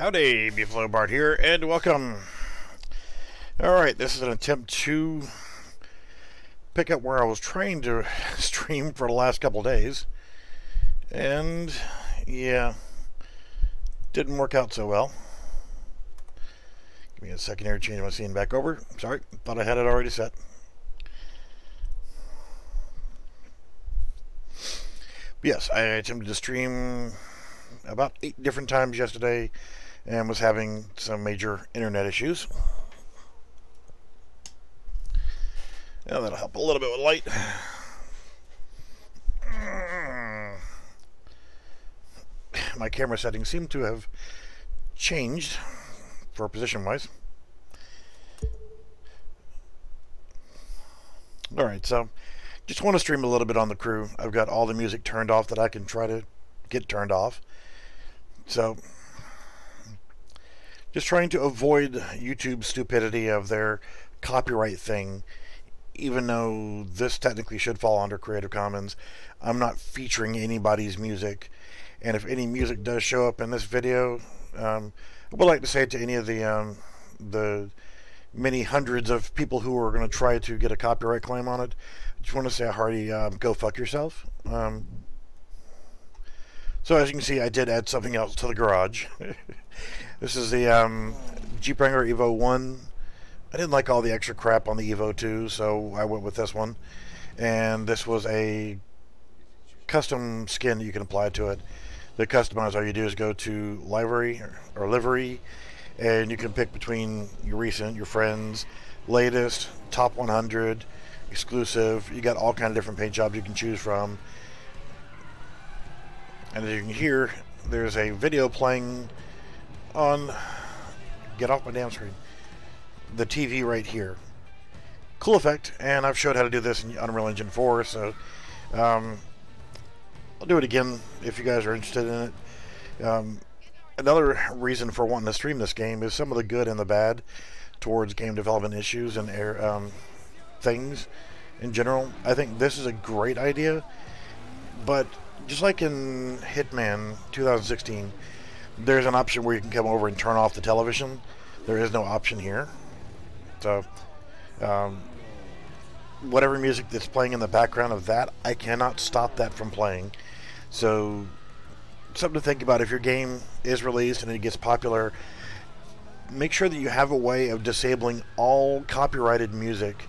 Howdy, Beefalo Bart here, and welcome. Alright, this is an attempt to pick up where I was trying to stream for the last couple days. And, yeah, didn't work out so well. Give me a second here to change my scene back over. Sorry, thought I had it already set. But yes, I attempted to stream about 8 different times yesterday and was having some major internet issues. Now that'll help a little bit with light. My camera settings seem to have changed for position wise. Alright, so just want to stream a little bit on the crew. I've got all the music turned off that I can try to get turned off. So just trying to avoid YouTube's stupidity of their copyright thing. Even though this technically should fall under Creative Commons, I'm not featuring anybody's music. And if any music does show up in this video, I would like to say to any of the many hundreds of people who are going to try to get a copyright claim on it, I just want to say a hearty go fuck yourself. So as you can see, I did add something else to the garage. This is the Jeep Wrangler Evo 1. I didn't like all the extra crap on the Evo 2, so I went with this one. And this was a custom skin that you can apply to it. The customize, all you do is go to livery or livery, and you can pick between your recent, your friends, latest, top 100, exclusive. You got all kind of different paint jobs you can choose from. And as you can hear, there's a video playing on, get off my damn screen, the TV right here. Cool effect, and I've showed how to do this in Unreal Engine 4, so I'll do it again if you guys are interested in it. Another reason for wanting to stream this game is some of the good and the bad towards game development issues and things in general. I think this is a great idea, but just like in Hitman 2016, there's an option where you can come over and turn off the television. There is no option here. So, whatever music that's playing in the background of that, I cannot stop that from playing. So, something to think about. If your game is released and it gets popular, make sure that you have a way of disabling all copyrighted music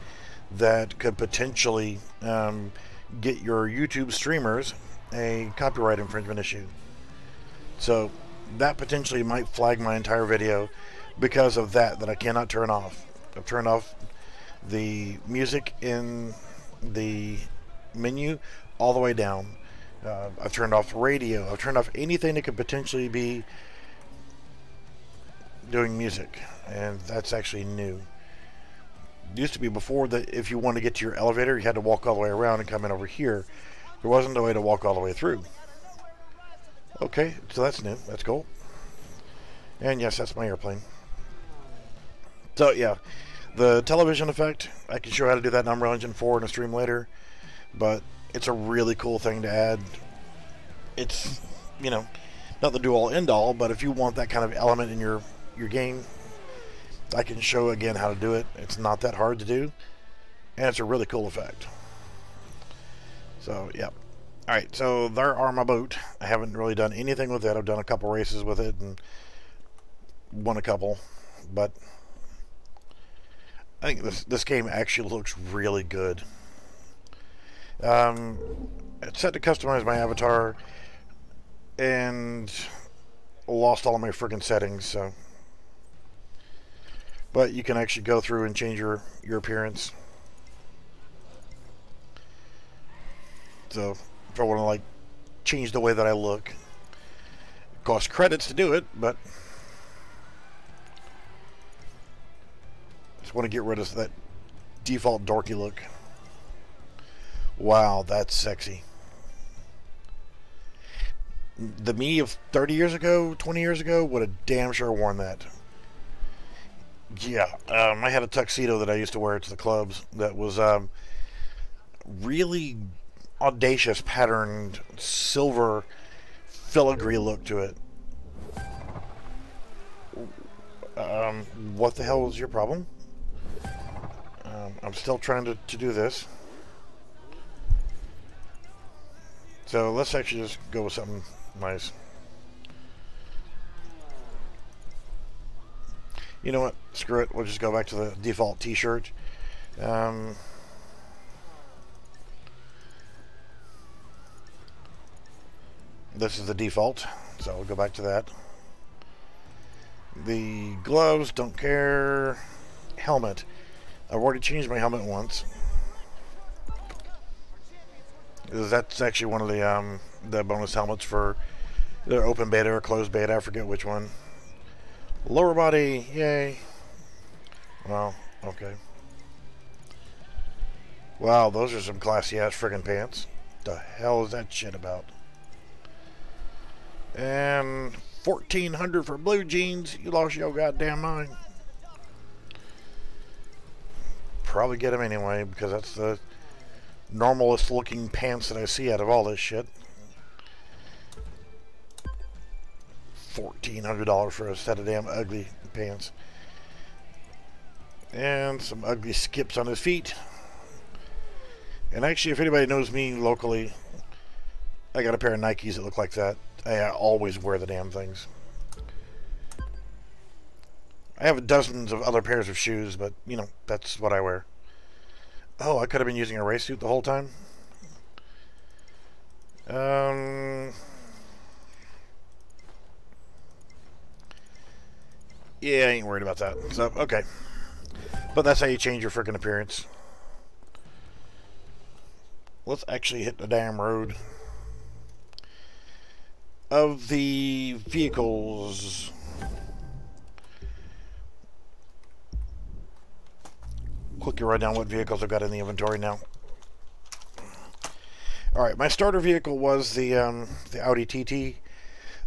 that could potentially get your YouTube streamers a copyright infringement issue. So that potentially might flag my entire video because of that I cannot turn off. I've turned off the music in the menu all the way down. I've turned off radio. I've turned off anything that could potentially be doing music, and that's actually new. It used to be before that if you wanted to get to your elevator, you had to walk all the way around and come in over here. There wasn't a way to walk all the way through. Okay, so that's new. That's cool. And yes, that's my airplane. So yeah, the television effect, I can show how to do that in Unreal Engine 4 in a stream later, but it's a really cool thing to add. It's, you know, not the do-all end-all, but if you want that kind of element in your game, I can show again how to do it. It's not that hard to do, and it's a really cool effect. So, yeah. Alright, so there are my boat. I haven't really done anything with it. I've done a couple races with it and won a couple, but I think this game actually looks really good. It's set to customize my avatar and lost all of my friggin' settings, so. But you can actually go through and change your appearance. So if I want to like change the way that I look, it costs credits to do it, but just want to get rid of that default dorky look. Wow, that's sexy. The me of 30 years ago, 20 years ago would have damn sure worn that. Yeah, I had a tuxedo that I used to wear to the clubs that was really audacious patterned silver filigree look to it. What the hell is your problem? I'm still trying to do this. So let's actually just go with something nice. You know what? Screw it. We'll just go back to the default t-shirt. This is the default, so we'll go back to that. The gloves, don't care. Helmet. I've already changed my helmet once. That's actually one of the bonus helmets for either open beta or closed beta. I forget which one. Lower body, yay. Well, okay. Wow, those are some classy ass friggin' pants. The hell is that shit about? And $1,400 for blue jeans. You lost your goddamn mind. Probably get them anyway because that's the normalest looking pants that I see out of all this shit. $1,400 for a set of damn ugly pants. And some ugly skips on his feet. And actually, if anybody knows me locally, I got a pair of Nikes that look like that. I always wear the damn things. I have dozens of other pairs of shoes, but, you know, that's what I wear. Oh, I could have been using a race suit the whole time. Yeah, I ain't worried about that. So, okay. But that's how you change your freaking appearance. Let's actually hit the damn road. Of the vehicles, quickly write down what vehicles I've got in the inventory now. Alright, my starter vehicle was the Audi TT.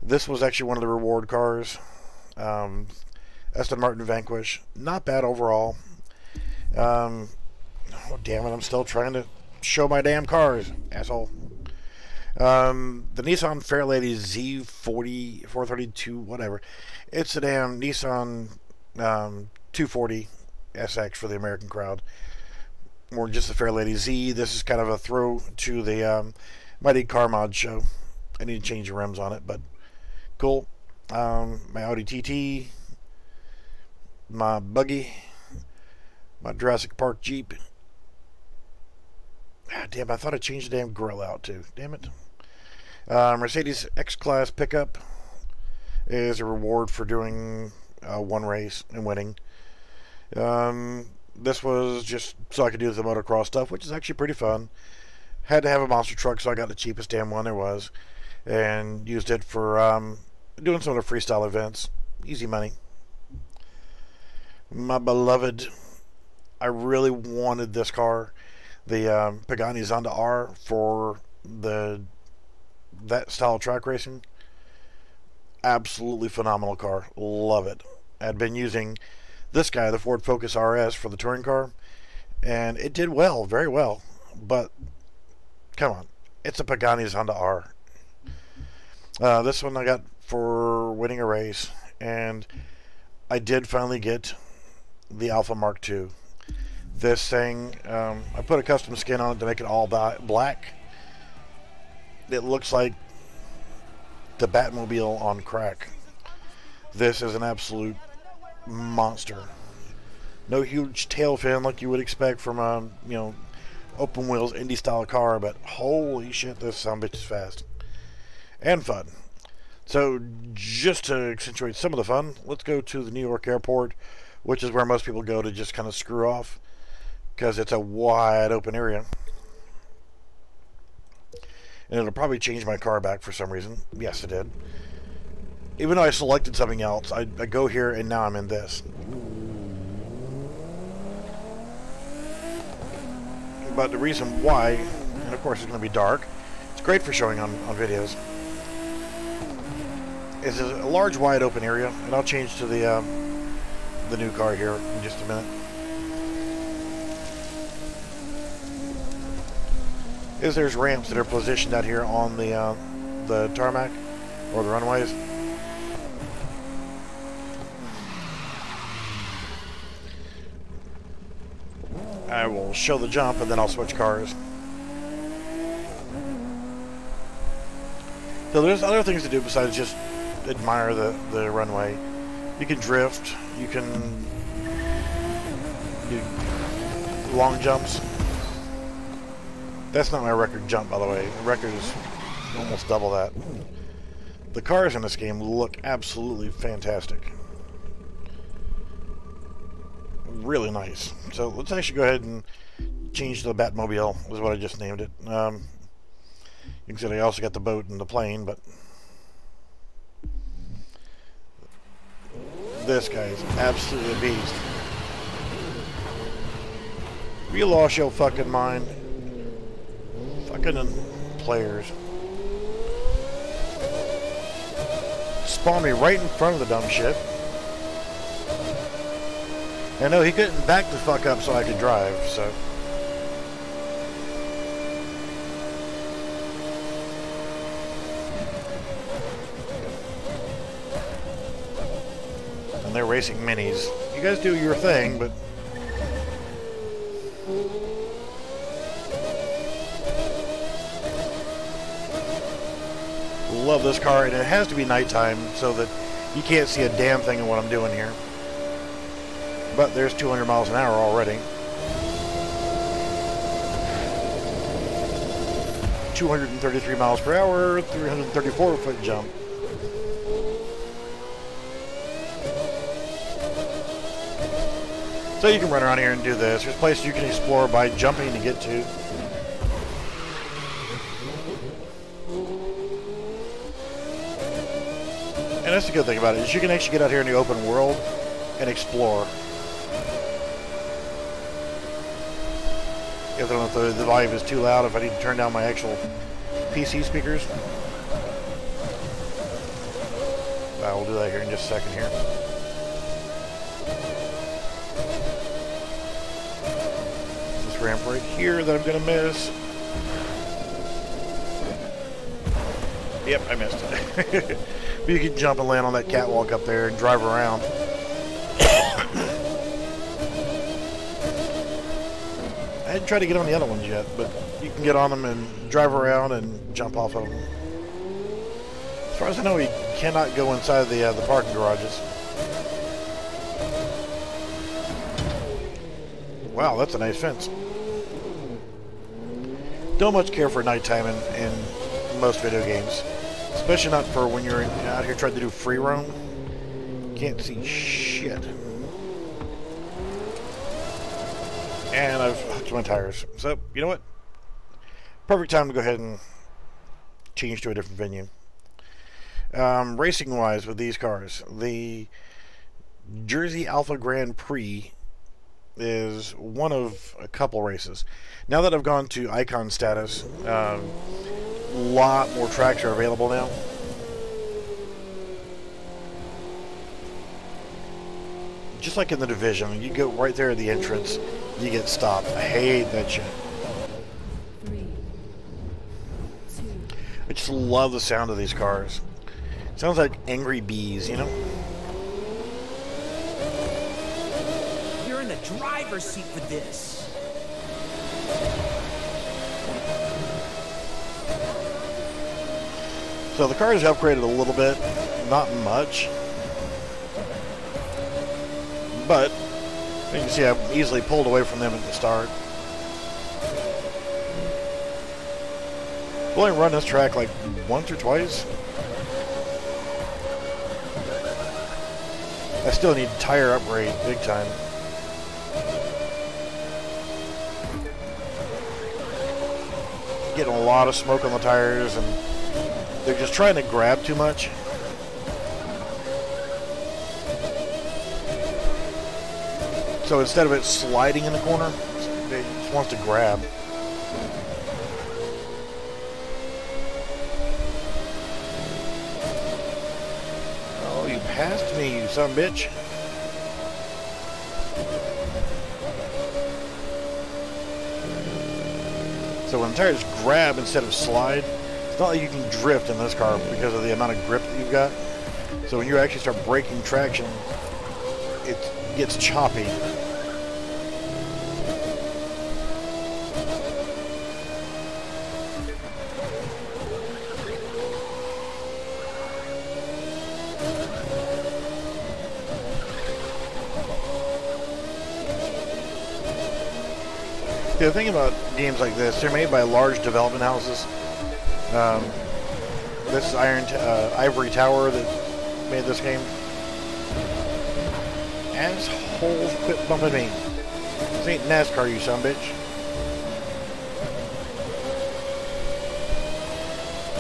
This was actually one of the reward cars. Aston Martin Vanquish. Not bad overall. Oh, damn it, I'm still trying to show my damn cars, asshole. The Nissan Fairlady Z40, 432, whatever. It's a damn Nissan 240 SX for the American crowd. Or just the Fairlady Z. This is kind of a throw to the Mighty Car Mod show. I need to change the rims on it, but cool. My Audi TT. My buggy. My Jurassic Park Jeep. Ah, damn, I thought I changed the damn grill out too. Damn it. Mercedes X-Class pickup is a reward for doing one race and winning. This was just so I could do the motocross stuff, which is actually pretty fun. Had to have a monster truck, so I got the cheapest damn one there was. And used it for doing some of the freestyle events. Easy money. My beloved, I really wanted this car. The Pagani Zonda R for that style of track racing. Absolutely phenomenal car. Love it. I'd been using this guy, the Ford Focus RS, for the touring car, and it did well, very well. But come on, it's a Pagani Zonda R. This one I got for winning a race, and I did finally get the Alpha Mark II. This thing, I put a custom skin on it to make it all black. It looks like the Batmobile on crack. This is an absolute monster. No huge tail fin like you would expect from a, you know, open wheels indie style car, but holy shit, this sumbitch is fast and fun. So just to accentuate some of the fun, let's go to the New York airport, which is where most people go to just kind of screw off because it's a wide open area. And it'll probably change my car back for some reason. Yes, it did. Even though I selected something else, I go here and now I'm in this. But the reason why, and of course it's going to be dark, it's great for showing on videos, is a large wide open area. And I'll change to the new car here in just a minute. There's ramps that are positioned out here on the tarmac or the runways. I will show the jump and then I'll switch cars. So there's other things to do besides just admire the runway. You can drift, you can do long jumps. That's not my record jump, by the way. The record is almost double that. The cars in this game look absolutely fantastic. Really nice. So let's actually go ahead and change to the Batmobile, is what I just named it. You can see I also got the boat and the plane, but this guy is absolutely a beast. Have you lost your fucking mind? Fucking players. Spawned me right in front of the dumb shit. I know he couldn't back the fuck up so I could drive, so. And they're racing minis. You guys do your thing, but love this car, and it has to be nighttime so that you can't see a damn thing of what I'm doing here. But there's 200 miles an hour already. 233 miles per hour, 334 foot jump. So you can run around here and do this. There's places you can explore by jumping to get to. And that's the good thing about it, is you can actually get out here in the open world and explore. If I don't know if the volume is too loud, if I need to turn down my actual PC speakers. I will do that here in just a second here. This ramp right here that I'm going to miss. Yep, I missed it. But you can jump and land on that catwalk up there and drive around. I hadn't tried to get on the other ones yet, but you can get on them and drive around and jump off of them. As far as I know, you cannot go inside the parking garages. Wow, that's a nice fence. Don't much care for nighttime in most video games. Especially not for when you're out here trying to do free roam. Can't see shit. And I've hooked my tires. So, you know what? Perfect time to go ahead and change to a different venue. Racing-wise with these cars, the Jersey Alpha Grand Prix is one of a couple races. Now that I've gone to Icon status, a lot more tracks are available now. Just like in the Division, you go right there at the entrance, you get stopped. I hate that shit. 3, 2. I just love the sound of these cars. Sounds like angry bees, you know? You're in the driver's seat for this. So the car is upgraded a little bit, not much. But you can see I easily pulled away from them at the start. I've only run this track like once or twice. I still need tire upgrade big time. Getting a lot of smoke on the tires, and they're just trying to grab too much. So instead of it sliding in the corner, it just wants to grab. Oh, you passed me, you son of a bitch. So when the tires grab instead of slide, it's not like you can drift in this car because of the amount of grip that you've got. So when you actually start breaking traction, it gets choppy. The thing about games like this, they're made by large development houses. This is Ivory Tower that made this game. Assholes, quit bumping me. This ain't NASCAR, you son of a bitch.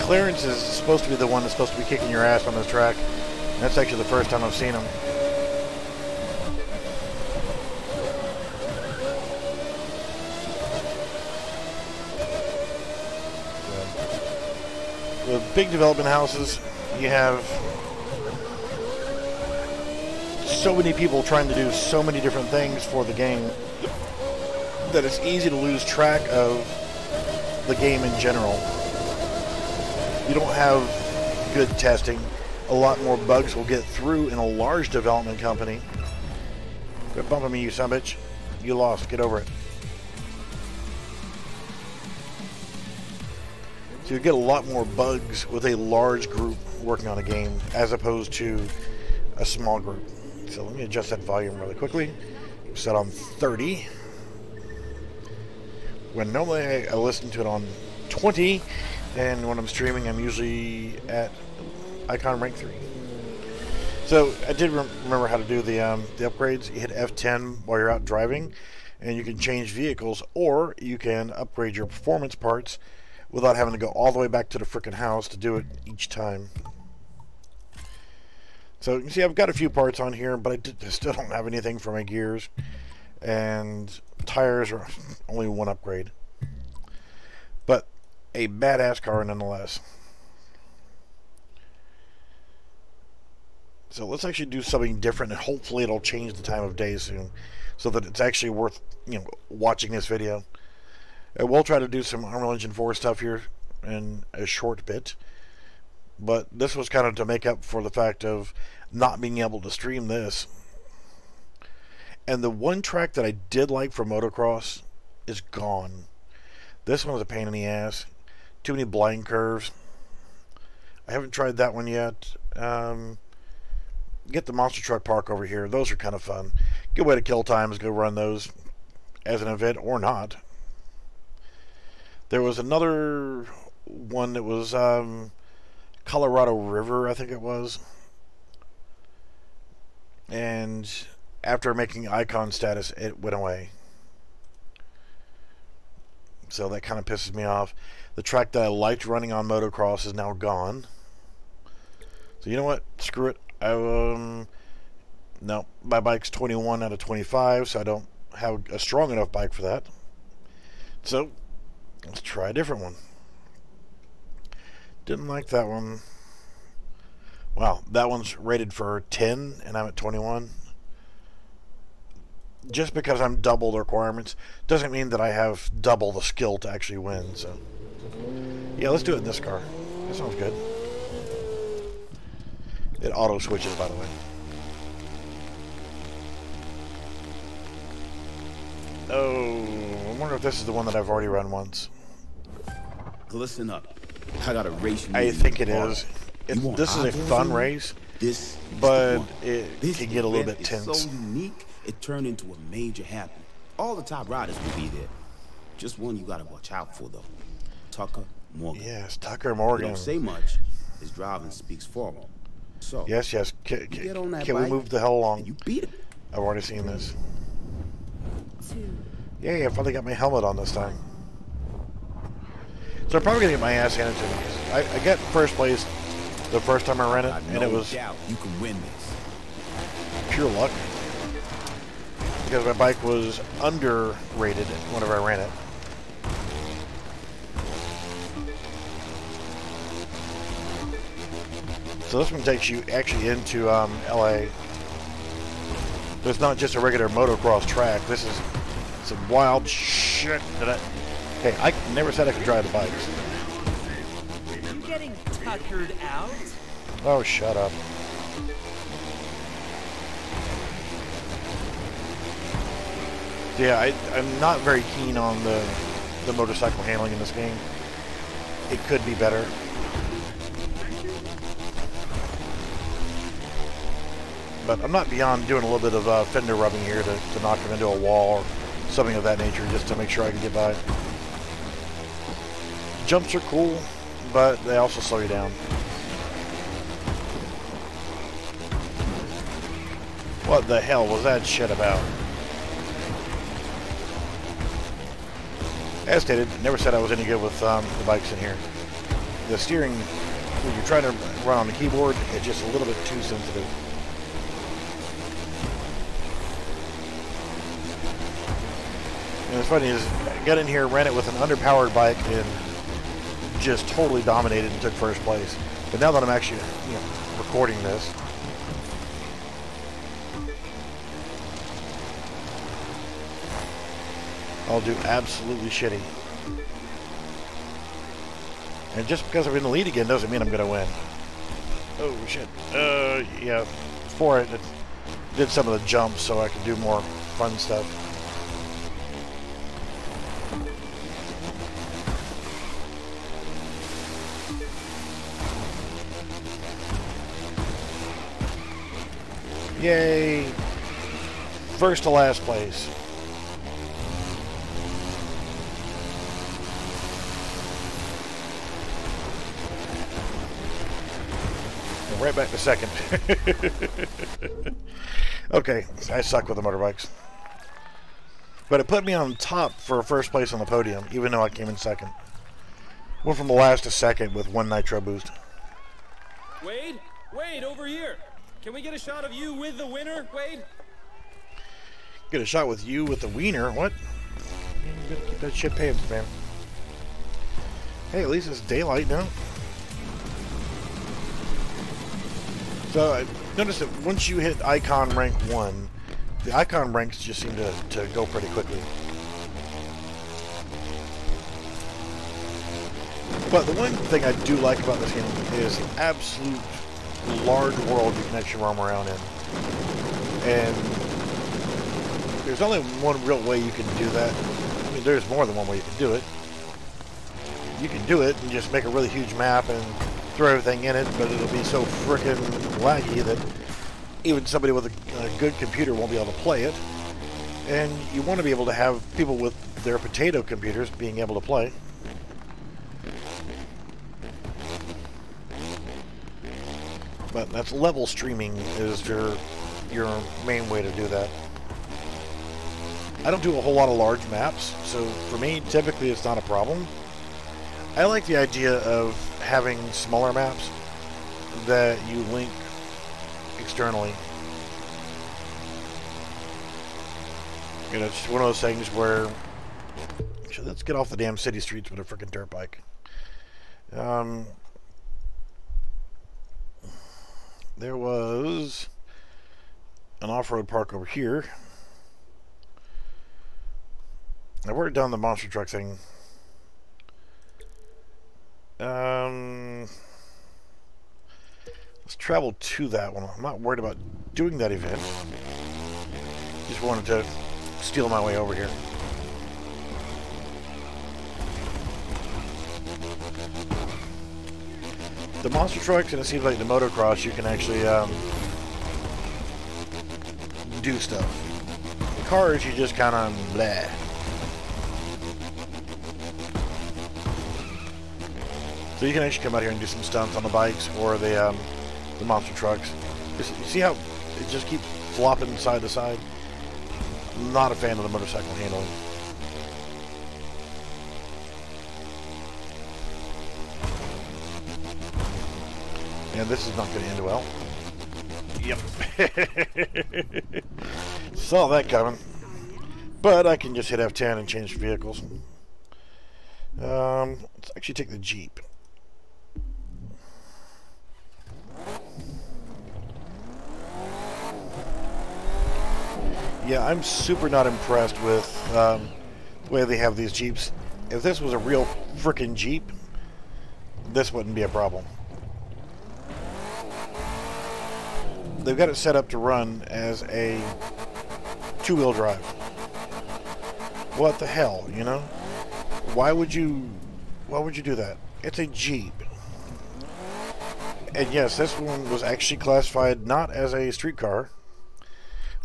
Clarence is supposed to be the one that's supposed to be kicking your ass on this track. That's actually the first time I've seen him. With big development houses, you have so many people trying to do so many different things for the game that it's easy to lose track of the game in general. You don't have good testing. A lot more bugs will get through in a large development company. Quit bumping me, you son of a bitch. You lost. Get over it. So you get a lot more bugs with a large group working on a game as opposed to a small group. So let me adjust that volume really quickly. Set on 30. When normally I listen to it on 20, and when I'm streaming I'm usually at Icon rank 3. So I did remember how to do the upgrades. You hit F10 while you're out driving, and you can change vehicles, or you can upgrade your performance parts without having to go all the way back to the frickin' house to do it each time. So you can see I've got a few parts on here, but I still don't have anything for my gears. And tires are only one upgrade. But a badass car nonetheless. So let's actually do something different, and hopefully it'll change the time of day soon, so that it's actually worth, you know, watching this video. We'll try to do some Unreal Engine 4 stuff here in a short bit, but this was kind of to make up for the fact of not being able to stream this. And the one track that I did like for motocross is gone. This one was a pain in the ass. Too many blind curves. I haven't tried that one yet. Get the Monster Truck Park over here. Those are kind of fun. Good way to kill time is go run those as an event or not. There was another one that was Colorado River, I think it was. And after making icon status, it went away. So that kind of pisses me off. The track that I liked running on motocross is now gone. So you know what? Screw it. No, my bike's 21 out of 25, so I don't have a strong enough bike for that. So let's try a different one. Didn't like that one. Wow, that one's rated for 10 and I'm at 21. Just because I'm double the requirements doesn't mean that I have double the skill to actually win. So yeah, let's do it in this car. That sounds good. It auto switches, by the way. Oh, I wonder if this is the one that I've already run once. Listen up. I got a race. I think it is. This is a fun race, but it can get a little bit tense. So unique, it turned into a major happening. All the top riders will be there. Just one you gotta watch out for, though. Tucker Morgan. Yes, Tucker Morgan. He don't say much. His driving speaks for him. So yes. Can we move the hell along? You beat him. I've already seen this. 2, Yay, I finally got my helmet on this time. So I'm probably gonna get my ass handed to me. I got first place the first time I ran it, and it was doubt you can win this. pure luck. Because my bike was underrated whenever I ran it. So this one takes you actually into LA. But it's not just a regular motocross track. This is some wild shit that hey, I never said I could drive the bikes. You getting tuckered out? Oh, shut up. Yeah, I'm not very keen on the motorcycle handling in this game. It could be better. But I'm not beyond doing a little bit of fender rubbing here to knock them into a wall or something of that nature, just to make sure I can get by. Jumps are cool, but they also slow you down. What the hell was that shit about? As stated, never said I was any good with the bikes in here. The steering, when you're trying to run on the keyboard, it's just a little bit too sensitive. And what's funny is, I got in here, ran it with an underpowered bike, and just totally dominated and took first place. But now that I'm actually, recording this, I'll do absolutely shitty. And just because I'm in the lead again doesn't mean I'm going to win. Oh, shit. Yeah. Before I did some of the jumps so I could do more fun stuff. Yay! First to last place. Right back to second. Okay, I suck with the motorbikes. But it put me on top for first place on the podium, even though I came in second. Went from the last to second with 1 nitro boost. Wade? Wade, over here. Can we get a shot of you with the winner, Wade? Get a shot with you with the wiener? What? You gotta keep that shit paved, man. Hey, at least it's daylight now. So I noticed that once you hit icon rank 1, the icon ranks just seem to go pretty quickly. But the one thing I do like about this game is the absolute large world you can actually roam around in. And there's only one real way you can do that. I mean, there's more than one way you can do it. You can do it and just make a really huge map and throw everything in it, but it'll be so frickin' laggy that even somebody with a good computer won't be able to play it. And you want to be able to have people with their potato computers being able to play. But that's level streaming is your main way to do that. I don't do a whole lot of large maps, so for me, typically it's not a problem. I like the idea of having smaller maps that you link externally. You know, it's one of those things where... Actually, let's get off the damn city streets with a freaking dirt bike. There was an off-road park over here. I've already done the monster truck thing. Let's travel to that one. I'm not worried about doing that event. Just wanted to steal my way over here. The monster trucks, and it seems like the motocross, you can actually do stuff. The cars, you just kind of bleh. So you can actually come out here and do some stunts on the bikes or the monster trucks. You see how it just keeps flopping side to side? I'm not a fan of the motorcycle handling. And this is not going to end well. Yep. Saw that coming. But I can just hit F10 and change vehicles. Let's actually take the Jeep. Yeah, I'm super not impressed with the way they have these Jeeps. If this was a real frickin' Jeep, this wouldn't be a problem. They've got it set up to run as a two-wheel drive. What the hell, you know? Why would you do that? It's a Jeep. And yes, this one was actually classified not as a street car,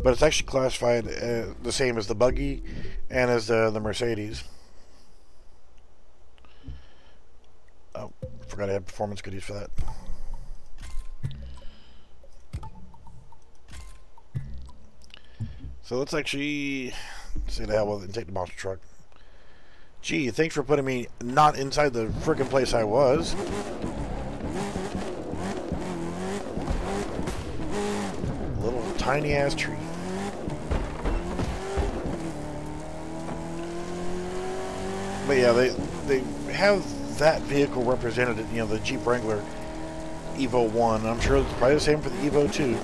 but it's actually classified the same as the buggy and as the Mercedes. Oh, forgot I had performance goodies for that. So let's actually say the hell with it and take the monster truck. Gee, thanks for putting me not inside the frickin' place I was. Little tiny ass tree. But yeah, they have that vehicle represented, you know, the Jeep Wrangler Evo 1. I'm sure it's probably the same for the Evo 2.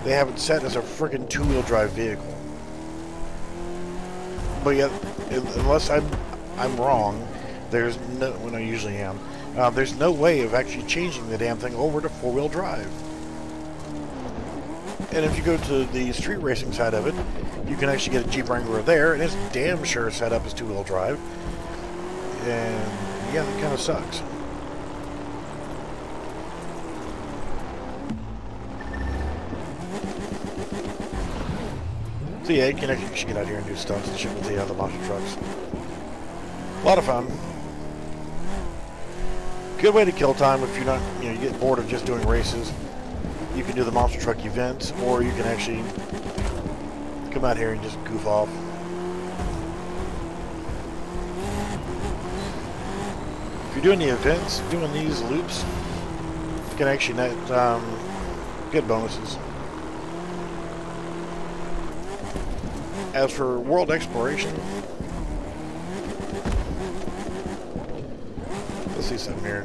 They have it set as a freaking two-wheel drive vehicle. But yet, unless I'm wrong, there's no, when I usually am, there's no way of actually changing the damn thing over to four-wheel drive. And if you go to the street racing side of it, you can actually get a Jeep Wrangler there, and it's damn sure set up as two-wheel drive. And yeah, that kind of sucks. So yeah, you can actually get out here and do stunts and shit with the other monster trucks. A lot of fun. Good way to kill time if you're not, you know, you get bored of just doing races. You can do the monster truck events, or you can actually come out here and just goof off. If you're doing the events, doing these loops, you can actually net good bonuses. As for world exploration, let's see something here.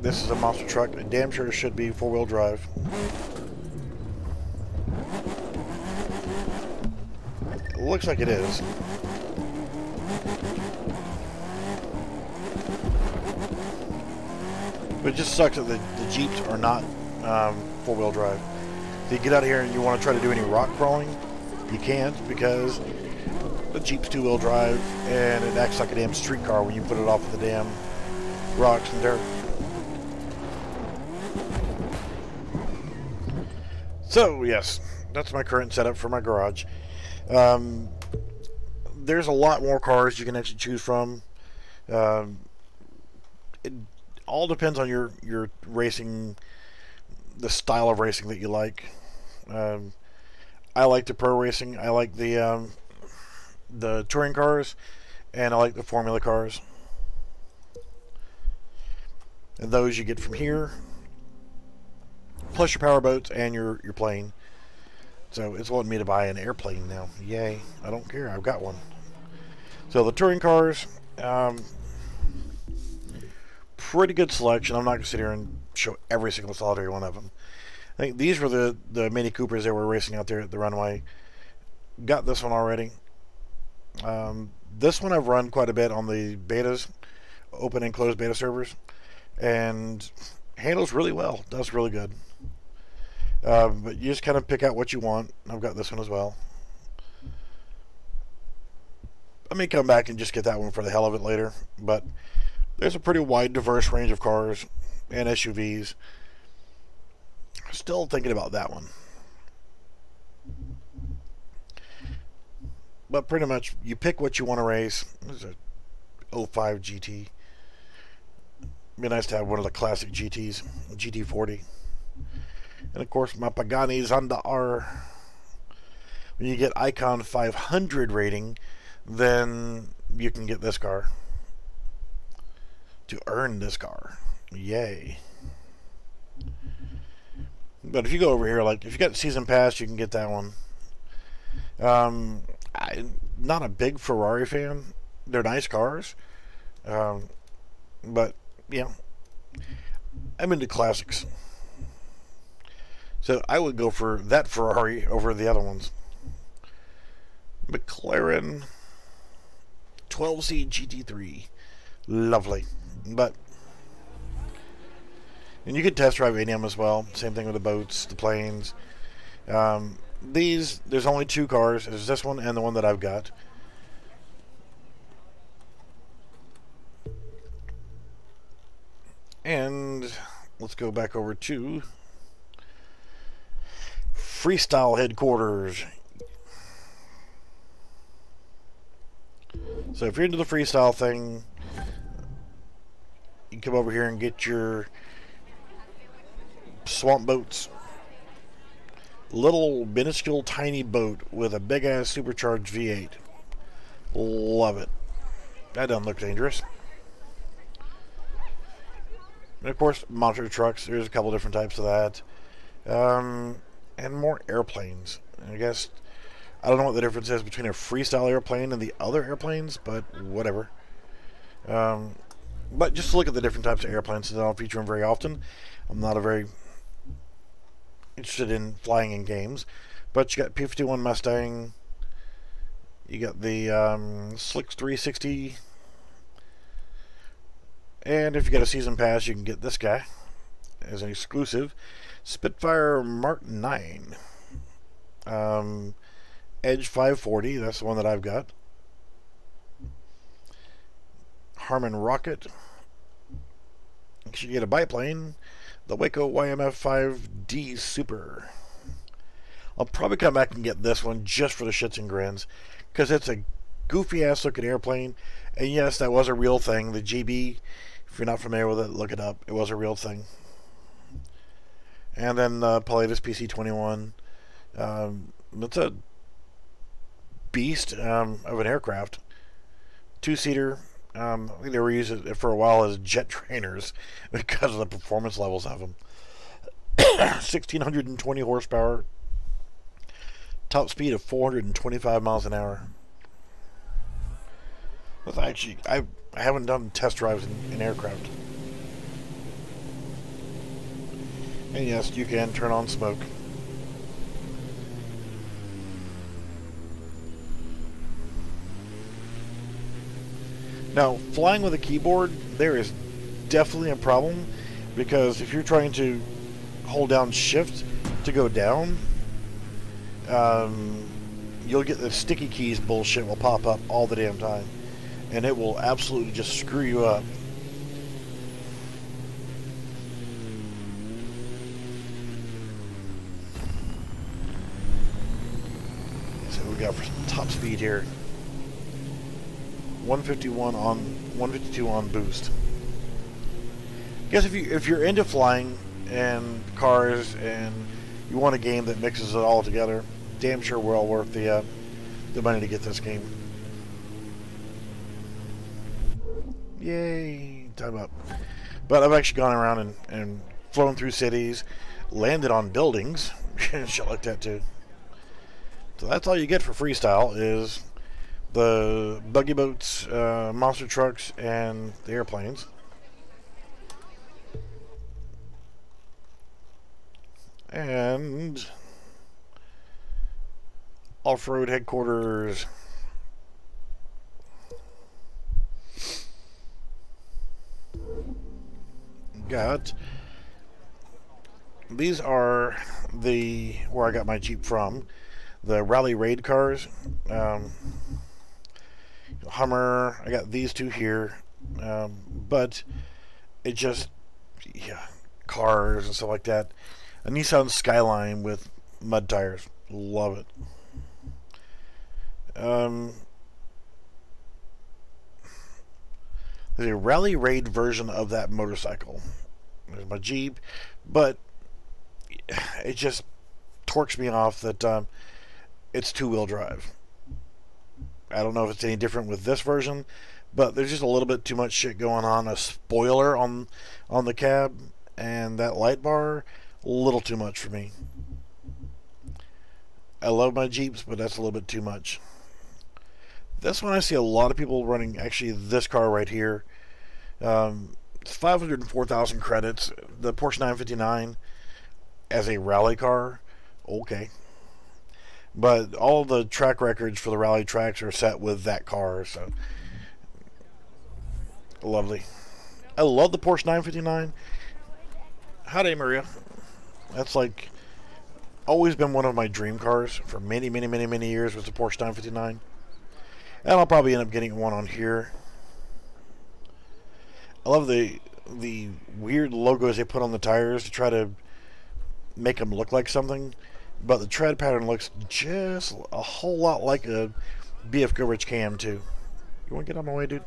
This is a monster truck. I damn sure it should be four-wheel drive. It looks like it is. But it just sucks that the Jeeps are not four-wheel drive. If you get out here and you want to try to do any rock crawling, you can't, because the Jeep's two-wheel drive and it acts like a damn street car when you put it off of the damn rocks and dirt. So yes, that's my current setup for my garage. There's a lot more cars you can actually choose from. It all depends on your racing, the style of racing that you like. I like the pro racing. I like the touring cars, and I like the formula cars. And those you get from here, plus your power boats and your plane. So it's wanting me to buy an airplane now. Yay! I don't care. I've got one. So the touring cars, pretty good selection. I'm not gonna sit here and show every single solitary one of them. I think these were the Mini Coopers that were racing out there at the runway. Got this one already. This one I've run quite a bit on the betas, open and closed beta servers, and handles really well. Does really good. But you just kind of pick out what you want. I've got this one as well. I may come back and just get that one for the hell of it later, but there's a pretty wide, diverse range of cars and SUVs. Still thinking about that one. But pretty much, you pick what you want to race. This is a 05 GT. Be nice to have one of the classic GTs, GT40. And of course, my Pagani Zonda R. When you get Icon 500 rating, then you can get this car. To earn this car. Yay. But if you go over here, like if you got season pass, you can get that one. I'm not a big Ferrari fan. They're nice cars, but yeah, I'm into classics. So I would go for that Ferrari over the other ones. McLaren 12C GT3, lovely. But and you could test drive any of them as well. Same thing with the boats, the planes. These, there's only two cars. There's this one and the one that I've got. And let's go back over to Freestyle headquarters. So if you're into the freestyle thing, you can come over here and get your swamp boats. Little minuscule tiny boat with a big ass supercharged V8. Love it. That doesn't look dangerous. And of course, monster trucks. There's a couple different types of that. And more airplanes. I guess, I don't know what the difference is between a freestyle airplane and the other airplanes, but whatever. But just look at the different types of airplanes, since I don't feature them very often. I'm not a very interested in flying in games. But you got P-51 Mustang. You got the Slick 360. And if you get a season pass, you can get this guy as an exclusive. Spitfire Mark 9. Edge 540, that's the one that I've got. Harmon Rocket. You should get a biplane. The Waco YMF-5D Super. I'll probably come back and get this one just for the shits and grins, because it's a goofy ass looking airplane. And yes, that was a real thing. The GB, if you're not familiar with it, look it up. It was a real thing. And then Pilatus PC-21. It's a beast of an aircraft. Two-seater. I think they were using it for a while as jet trainers because of the performance levels of them. 1,620 horsepower. Top speed of 425 miles an hour. That's actually, I haven't done test drives in aircraft. And yes, you can turn on smoke. Now, flying with a keyboard, there is definitely a problem, because if you're trying to hold down shift to go down, you'll get the sticky keys bullshit will pop up all the damn time, and it will absolutely just screw you up. So we got for top speed here. 152 on boost. I guess if you're into flying and cars and you want a game that mixes it all together, damn sure well worth the money to get this game. Yay, time up. But I've actually gone around and flown through cities, landed on buildings, and shit like that too. So that's all you get for freestyle is the buggy boats, monster trucks, and the airplanes. And off-road headquarters. Got these are where I got my Jeep from, the Rally Raid cars. Hummer, I got these two here, but it just, yeah, cars and stuff like that. A Nissan Skyline with mud tires, love it. There's a Rally Raid version of that motorcycle. There's my Jeep, but it just torques me off that it's two-wheel drive. I don't know if it's any different with this version, but there's just a little bit too much shit going on. A spoiler on the cab and that light bar, a little too much for me. I love my Jeeps, but that's a little bit too much. This one I see a lot of people running, actually this car right here. It's 504,000 credits. The Porsche 959 as a rally car, okay. But all the track records for the rally tracks are set with that car, so lovely. I love the Porsche 959. Howdy, Maria. That's like always been one of my dream cars for many, many, many, many years was the Porsche 959. And I'll probably end up getting one on here. I love the the weird logos they put on the tires to try to make them look like something, but the tread pattern looks just a whole lot like a BF Goodrich cam too. You want to get on my way, dude?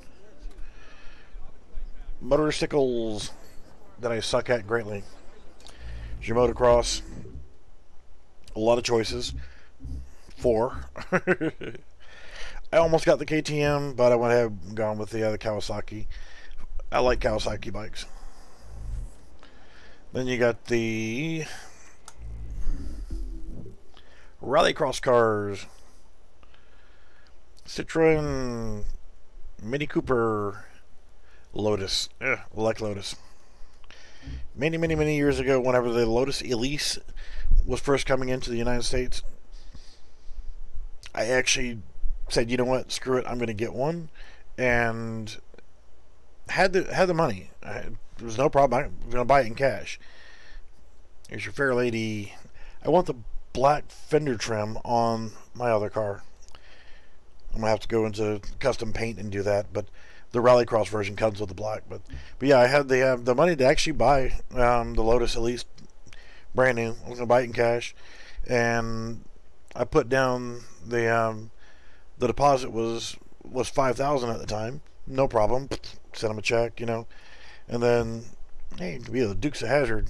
Motorcycles that I suck at greatly. Here's your motocross. A lot of choices. 4. I almost got the KTM, but I went ahead and gone with the other Kawasaki. I like Kawasaki bikes. Then you got the Rallycross cars. Citroen, Mini Cooper, Lotus. I like Lotus. Many years ago, whenever the Lotus Elise was first coming into the United States, I actually said, you know what, screw it, I'm going to get one, and had the money. There was no problem. I'm going to buy it in cash. Here's your Fairlady. I want the black fender trim on my other car. I'm going to have to go into custom paint and do that, but the Rallycross version comes with the black. But yeah, I had the money to actually buy the Lotus Elise brand new. I was going to buy it in cash, and I put down the deposit was $5,000 at the time. No problem. Sent him a check, you know, and then hey, it could be the Dukes of Hazzard.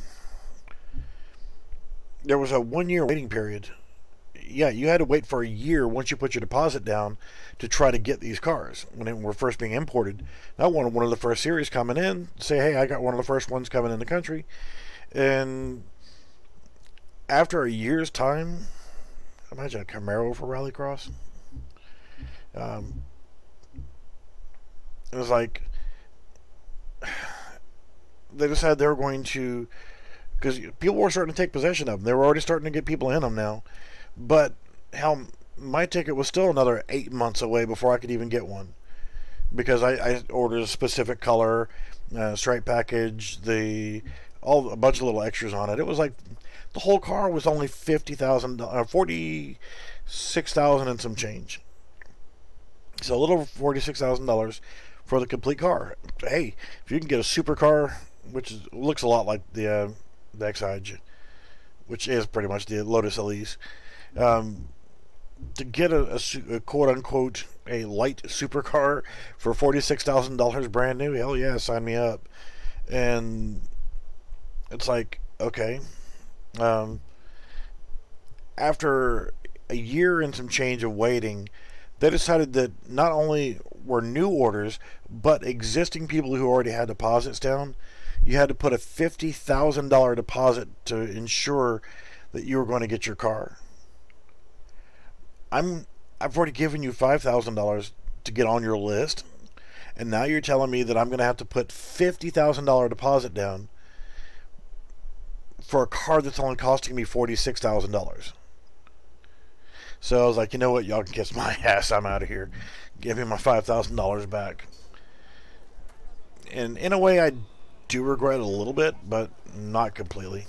There was a 1-year waiting period. Yeah, you had to wait for a year once you put your deposit down to try to get these cars when they were first being imported. I wanted one of the first series coming in. Say, hey, I got one of the first ones coming in the country, and after a year's time, imagine a Camaro for Rallycross. It was like they decided they were going to, because people were starting to take possession of them. They were already starting to get people in them now. But hell, my ticket was still another 8 months away before I could even get one, because I ordered a specific color, stripe package, a bunch of little extras on it. It was like the whole car was only $50,000, $46,000 and some change. So a little over $46,000 for the complete car. Hey, if you can get a supercar, which looks a lot like the Exige, which is pretty much the Lotus Elise, to get a quote-unquote a light supercar for $46,000 brand new, hell yeah, sign me up. And it's like, okay, after a year and some change of waiting, they decided that not only were new orders, but existing people who already had deposits down, you had to put a $50,000 deposit to ensure that you were going to get your car. I've already given you $5,000 to get on your list, and now you're telling me that I'm going to have to put $50,000 deposit down for a car that's only costing me $46,000. So I was like, you know what, y'all can kiss my ass, I'm out of here. Give me my $5,000 back. And in a way, I do regret it a little bit, but not completely.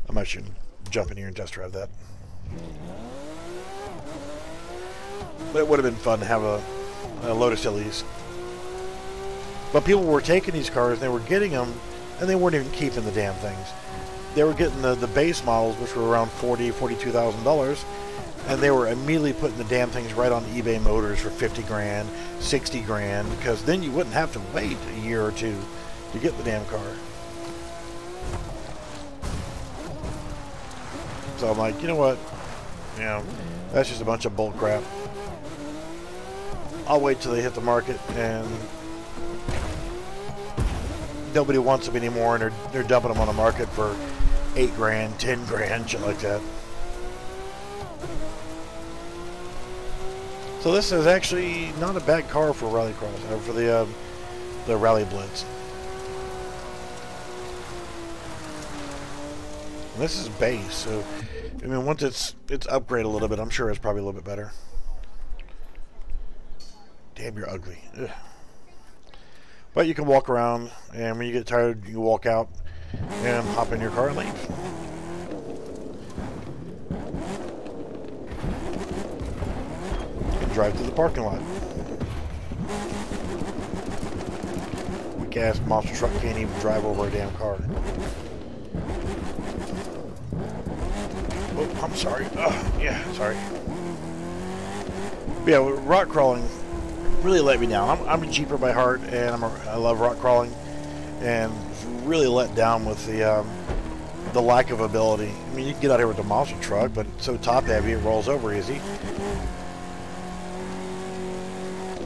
I might should jump in here and test drive that. But it would have been fun to have a Lotus Elise. But people were taking these cars, and they were getting them, and they weren't even keeping the damn things. They were getting the base models, which were around $42,000, and they were immediately putting the damn things right on eBay Motors for 50 grand, 60 grand, because then you wouldn't have to wait a year or two to get the damn car. So I'm like, you know what? You know, that's just a bunch of bull crap. I'll wait till they hit the market and nobody wants them anymore, and they're dumping them on the market for 8 grand, 10 grand, shit like that. So this is actually not a bad car for Rallycross, for the Rally Blitz. And this is base, so I mean, once it's upgraded a little bit, I'm sure it's probably a little bit better. Damn, you're ugly. Ugh. But you can walk around, and when you get tired, you can walk out and hop in your car and leave. You can drive to the parking lot. We big-ass monster truck can't even drive over a damn car. Oh, I'm sorry. Yeah, sorry. But yeah, rock crawling really let me down. I'm a Jeeper by heart, and I love rock crawling, and really let down with the lack of ability. I mean, you can get out here with the monster truck, but it's so top heavy it rolls over easy.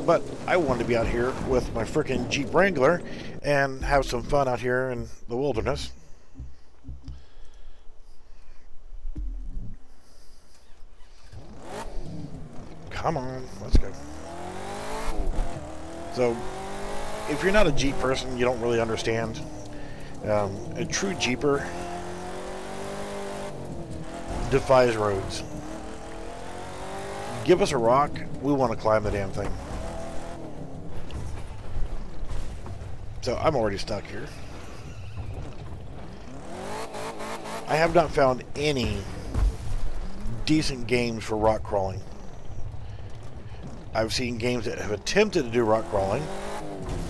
But I wanted to be out here with my freaking Jeep Wrangler and have some fun out here in the wilderness. Come on, let's go. So, if you're not a Jeep person, you don't really understand. A true Jeeper defies roads. Give us a rock, we want to climb the damn thing. So I'm already stuck here. I have not found any decent games for rock crawling. I've seen games that have attempted to do rock crawling,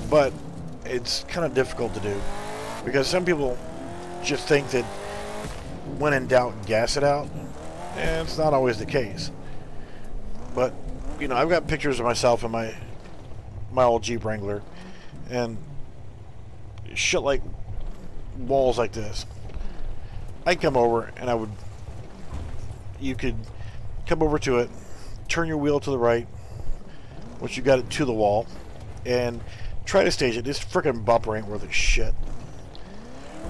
but it's kind of difficult to do because some people just think that when in doubt, gas it out, and it's not always the case. But you know, I've got pictures of myself in my old Jeep Wrangler, and shit like walls like this, I'd come over and you could come over to it, turn your wheel to the right once you got it to the wall, and try to stage it. This freaking bumper ain't worth a shit,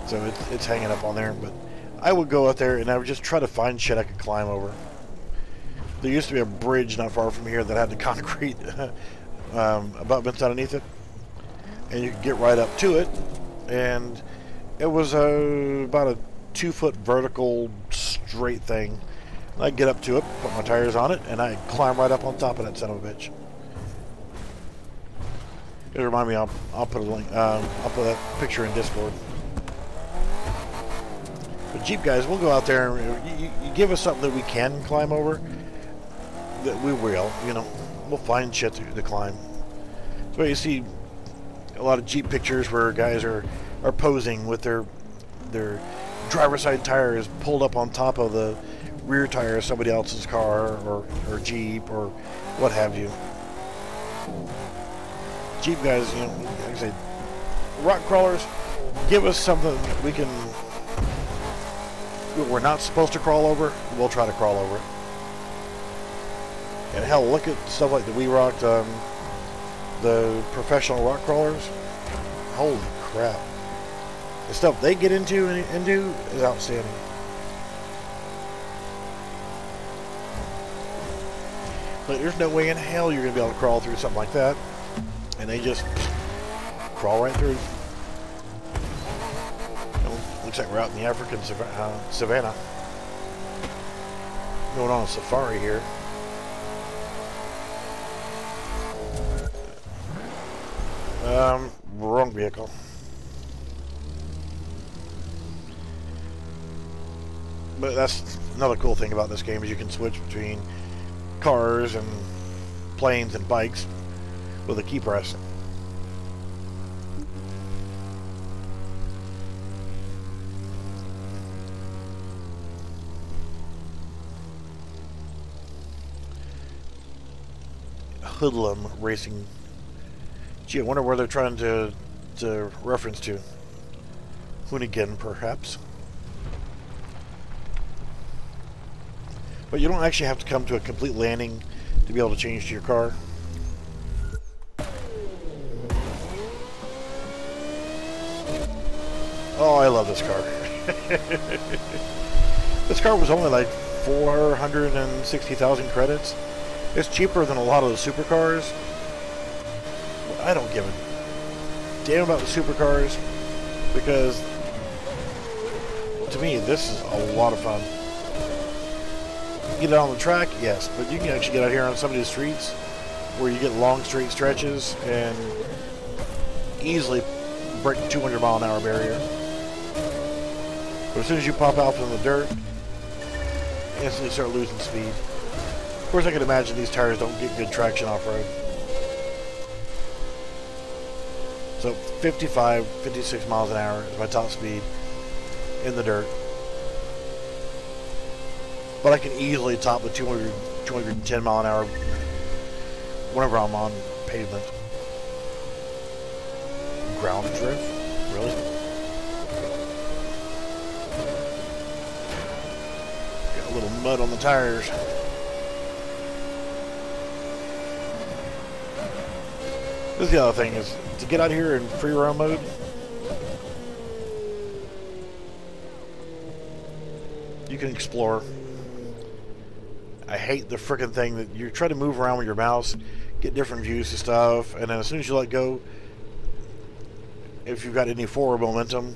so it's hanging up on there. But I would go out there and I would just try to find shit I could climb over. There used to be a bridge not far from here that had the concrete abutments underneath it, and you could get right up to it, and it was about a 2-foot vertical straight thing. I'd get up to it, put my tires on it, and I'd climb right up on top of that son of a bitch. It remind me, I'll put a link, I'll put that picture in Discord. But Jeep guys, we'll go out there and you give us something that we can climb over, that we will, you know, we'll find shit to climb. So you see a lot of Jeep pictures where guys are posing with their driver's side tires pulled up on top of the rear tire of somebody else's car or Jeep or what have you. Jeep guys, you know, like I said, rock crawlers, give us something that we're not supposed to crawl over, we'll try to crawl over it. And hell, look at stuff like the We Rocked, the professional rock crawlers. Holy crap. The stuff they get into is outstanding. But there's no way in hell you're going to be able to crawl through something like that. And they just crawl right through. Looks like we're out in the African savannah. Going on a safari here. Wrong vehicle. But that's another cool thing about this game is you can switch between cars and planes and bikes with a key press. Hoodlum Racing. Gee, I wonder where they're trying to reference to. Hoonigan, perhaps. But you don't actually have to come to a complete landing to be able to change to your car. Oh, I love this car. This car was only like 460,000 credits. It's cheaper than a lot of the supercars. I don't give a damn about the supercars because to me this is a lot of fun. Get it on the track, yes, but you can actually get out here on some of these streets where you get long straight stretches and easily break the 200-mile-an-hour barrier. But as soon as you pop out from the dirt, instantly start losing speed. Of course, I can imagine these tires don't get good traction off-road. So 55, 56 miles an hour is my top speed in the dirt. But I can easily top the 200, 210 mile an hour whenever I'm on pavement. Ground drift? Really? Got a little mud on the tires. This is the other thing, is to get out here in free roam mode, you can explore. I hate the frickin' thing that you try to move around with your mouse, get different views and stuff, and then as soon as you let go, if you've got any forward momentum,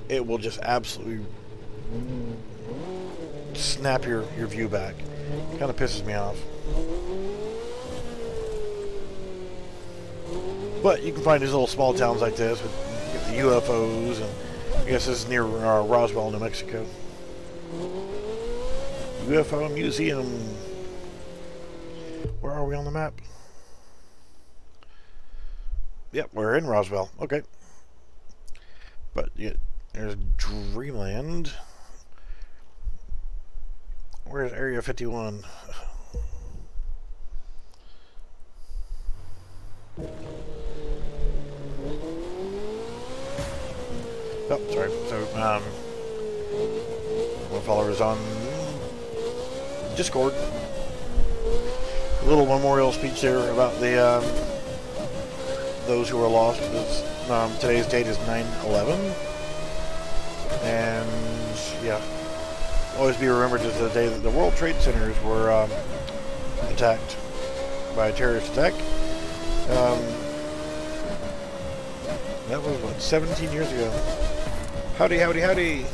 it will just absolutely snap your view back. Kind of pisses me off. But you can find these little small towns like this with the UFOs, and I guess this is near Roswell, New Mexico. UFO Museum. Where are we on the map? Yep, we're in Roswell. Okay. But yeah, there's Dreamland. Where's Area 51? Oh, sorry. So, my followers on Discord. A little memorial speech there about the those who were lost. Today's date is 9/11, and yeah, always be remembered as the day that the World Trade Centers were attacked by a terrorist attack. That was what, 17 years ago. Howdy, howdy, howdy.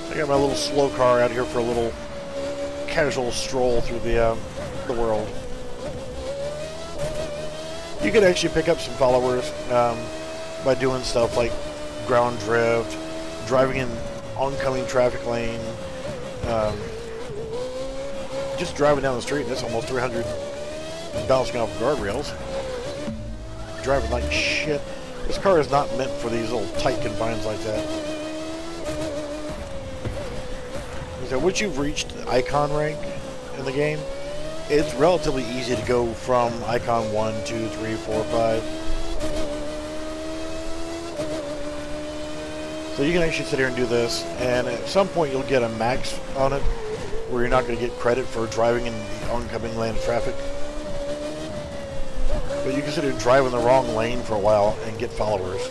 I got my little slow car out here for a little casual stroll through the world. You could actually pick up some followers by doing stuff like ground drift, driving in oncoming traffic lane, just driving down the street. That's almost 300, bouncing off guardrails. Driving like shit. This car is not meant for these little tight confines like that. So once you've reached icon rank in the game, it's relatively easy to go from icon 1, 2, 3, 4, 5. So you can actually sit here and do this, and at some point you'll get a max on it where you're not going to get credit for driving in the oncoming lane of traffic. But you can sit here and drive in the wrong lane for a while and get followers.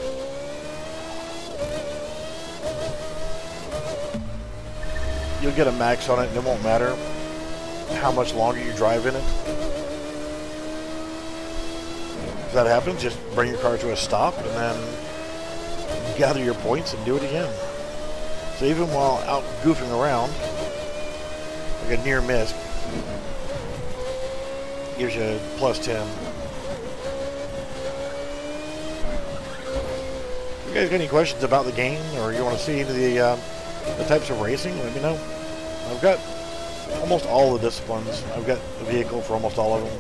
You'll get a max on it, and it won't matter how much longer you drive in it. If that happens, just bring your car to a stop and then gather your points and do it again. So even while out goofing around, like a near miss gives you plus 10. If you guys got any questions about the game, or you want to see any of the types of racing, let me know. I've got almost all the disciplines. I've got a vehicle for almost all of them.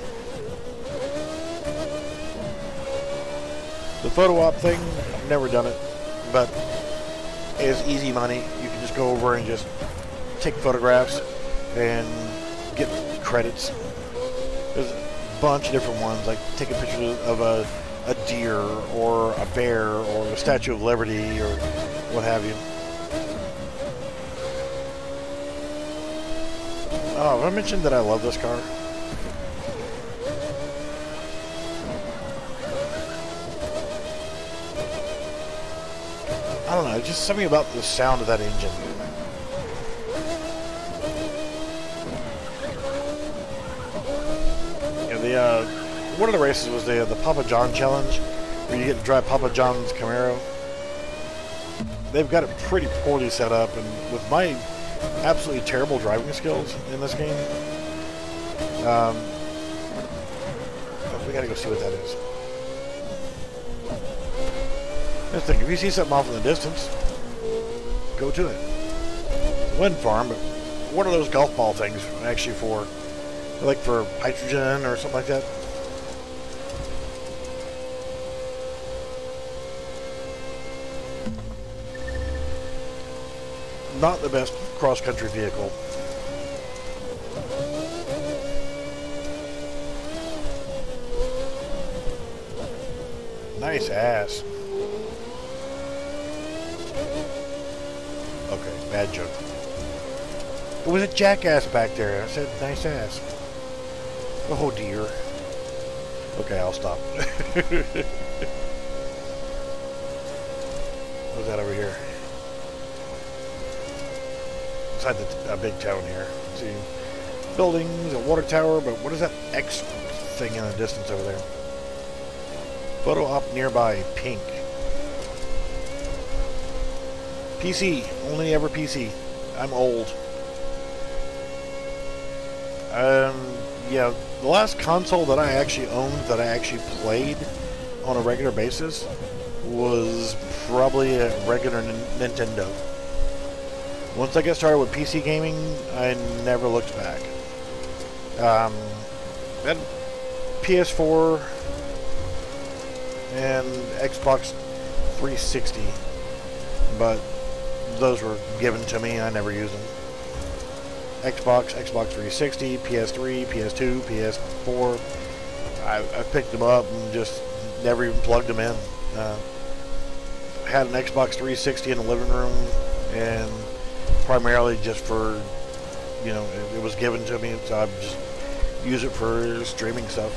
The photo op thing, I've never done it, but it's easy money. You can just go over and just take photographs and get credits. There's a bunch of different ones, like taking pictures of a deer or a bear or the Statue of Liberty or what have you. Oh, have I mentioned that I love this car? I don't know, just something about the sound of that engine. Yeah, one of the races was the Papa John Challenge, where you get to drive Papa John's Camaro. They've got it pretty poorly set up, and with my absolutely terrible driving skills in this game, we gotta go see what that is. Let's think, if you see something off in the distance, go to it. It's a wind farm, but one of those golf ball things actually for like for hydrogen or something like that. Not the best cross-country vehicle. Nice ass. Okay, bad joke. It was a jackass back there. I said nice ass. Oh dear. Okay, I'll stop. What's that over here? Inside the big town here. Let's see, buildings, a water tower, but what is that X thing in the distance over there? Photo op nearby, pink. PC, only ever PC. I'm old. Yeah, the last console that I actually owned, that I actually played on a regular basis, was probably a regular Nintendo. Once I got started with PC gaming, I never looked back. I had PS4 and Xbox 360, but those were given to me. I never used them. Xbox 360, PS3, PS2, PS4. I picked them up and just never even plugged them in. Had an Xbox 360 in the living room, and primarily just for, you know, it was given to me, so I just use it for streaming stuff.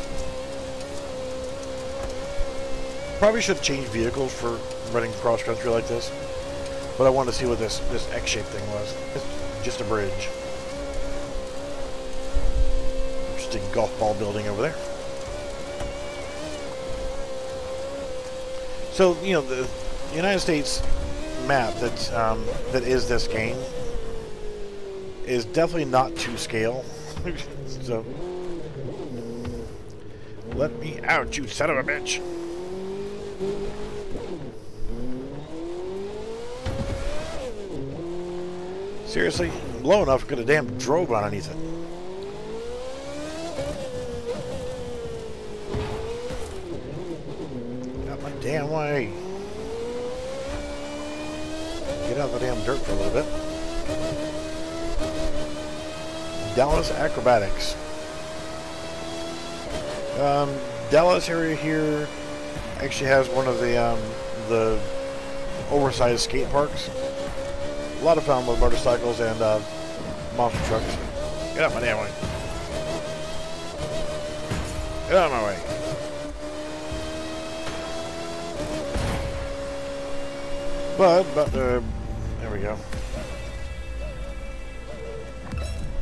Probably should change vehicles for running cross country like this, but I wanted to see what this X-shaped thing was. It's just a bridge. Interesting golf ball building over there. So, you know, the United States map that is this game is definitely not to scale. So, let me out, you son of a bitch. Seriously, I'm low enough, could have damn drove underneath it. Got my damn way. Get out of the damn dirt for a little bit. Dallas Acrobatics. Dallas area here actually has one of the oversized skate parks. A lot of fun with motorcycles and monster trucks. Get out my damn way. Get out of my way. But there we go.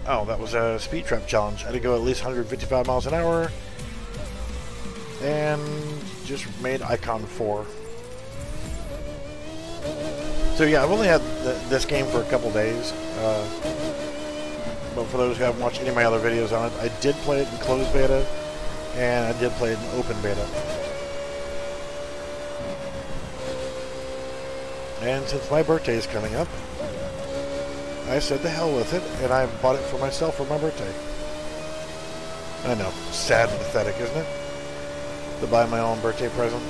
Oh, that was a speed trap challenge. I had to go at least 155 miles an hour. And just made Icon 4. So yeah, I've only had this game for a couple days. But for those who haven't watched any of my other videos on it, I did play it in closed beta. And I did play it in open beta. And since my birthday is coming up, I said the hell with it, and I bought it for myself for my birthday. I know, sad and pathetic, isn't it? To buy my own birthday present.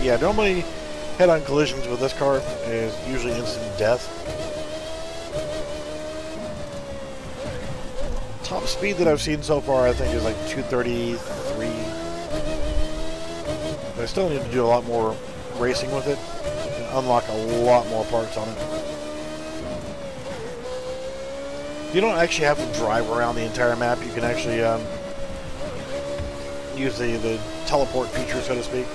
Yeah, normally head-on collisions with this car is usually instant death. Top speed that I've seen so far, I think, is like 233. But I still need to do a lot more racing with it and unlock a lot more parts on it. You don't actually have to drive around the entire map. You can actually use the teleport feature, so to speak.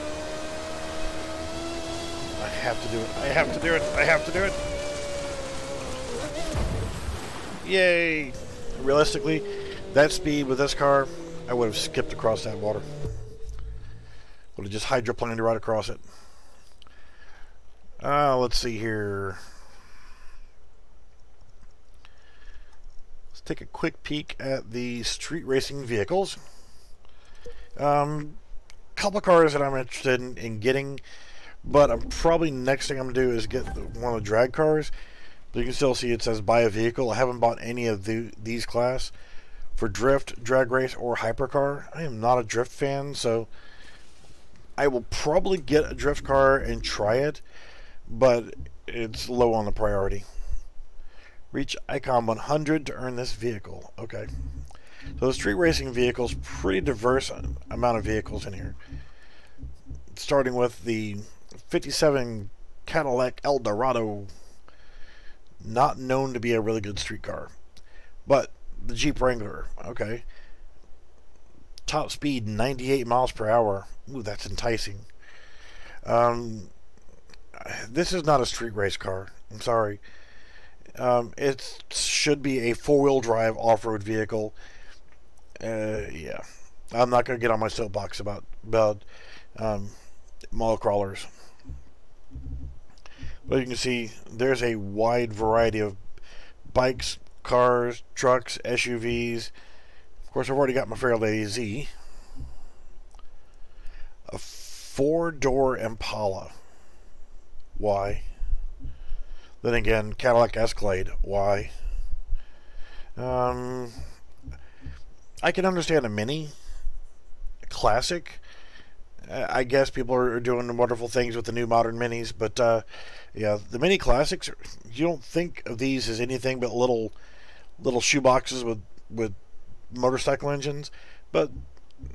I have to do it. I have to do it. I have to do it. Yay! Realistically, that speed with this car, I would have skipped across that water. Would have just hydroplaned right across it. Let's see here. Let's take a quick peek at the street racing vehicles. Kind couple cars that I'm interested in getting, but I'm probably next thing I'm going to do is get one of the drag cars. But you can still see it says buy a vehicle. I haven't bought any of these class for drift, drag race, or hypercar. I am not a drift fan, so I will probably get a drift car and try it, but it's low on the priority. Reach icon 100 to earn this vehicle. Okay. So the street racing vehicles, pretty diverse amount of vehicles in here. Starting with the 57 Cadillac Eldorado. Not known to be a really good street car. But the Jeep Wrangler, okay. Top speed 98 miles per hour. Ooh, that's enticing. This is not a street race car. I'm sorry. It should be a four-wheel drive off-road vehicle. Yeah. I'm not going to get on my soapbox about mall crawlers. But you can see there's a wide variety of bikes, cars, trucks, SUVs. Of course, I've already got my Fairlady Z. A four-door Impala. Why? Then again, Cadillac Escalade. Why? I can understand a Mini. A classic. I guess people are doing wonderful things with the new modern Minis, but yeah, the Mini Classics, you don't think of these as anything but little shoeboxes with motorcycle engines, but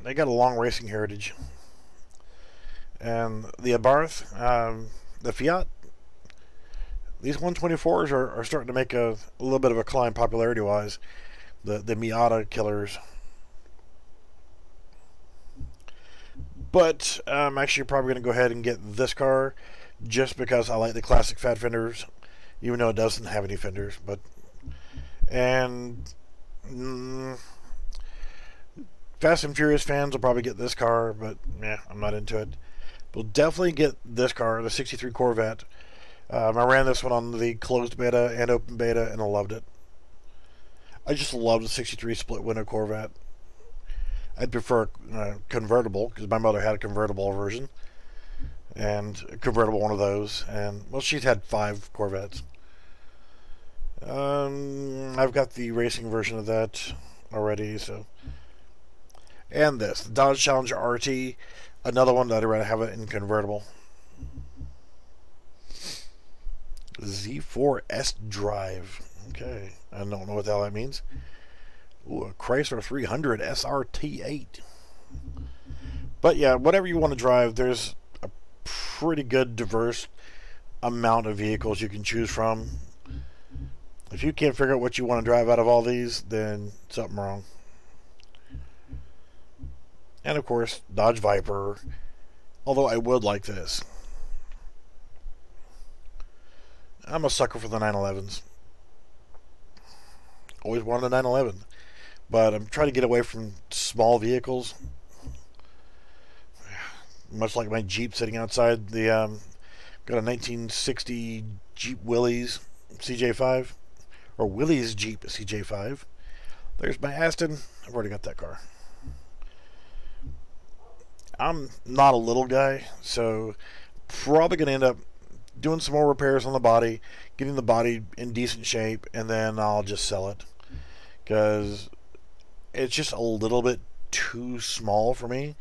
they got a long racing heritage. And the Abarth, the Fiat, these 124s are starting to make a little bit of a climb popularity-wise. The Miata killers. But I'm actually probably going to go ahead and get this car just because I like the classic fat fenders, even though it doesn't have any fenders. But Fast and Furious fans will probably get this car, but yeah, I'm not into it. We'll definitely get this car, the 63 Corvette. I ran this one on the closed beta and open beta, and I loved it. I just love the 63 split window Corvette. I'd prefer a convertible, because my mother had a convertible version, and a convertible one of those, and well, she's had 5 Corvettes. I've got the racing version of that already, so. And this, the Dodge Challenger RT, another one that I'd rather have it in convertible. Z4 S Drive. Okay, I don't know what the hell that means. Ooh, a Chrysler 300 SRT8. But yeah, whatever you want to drive, there's a pretty good diverse amount of vehicles you can choose from. If you can't figure out what you want to drive out of all these, then something wrong. And of course, Dodge Viper. Although I would like this. I'm a sucker for the 911s. Always wanted a 911. But I'm trying to get away from small vehicles. Much like my Jeep sitting outside. The got a 1960 Jeep Willys CJ5. Or Willys Jeep CJ5. There's my Aston. I've already got that car. I'm not a little guy, so probably going to end up doing some more repairs on the body, getting the body in decent shape, and then I'll just sell it. Because it's just a little bit too small for me.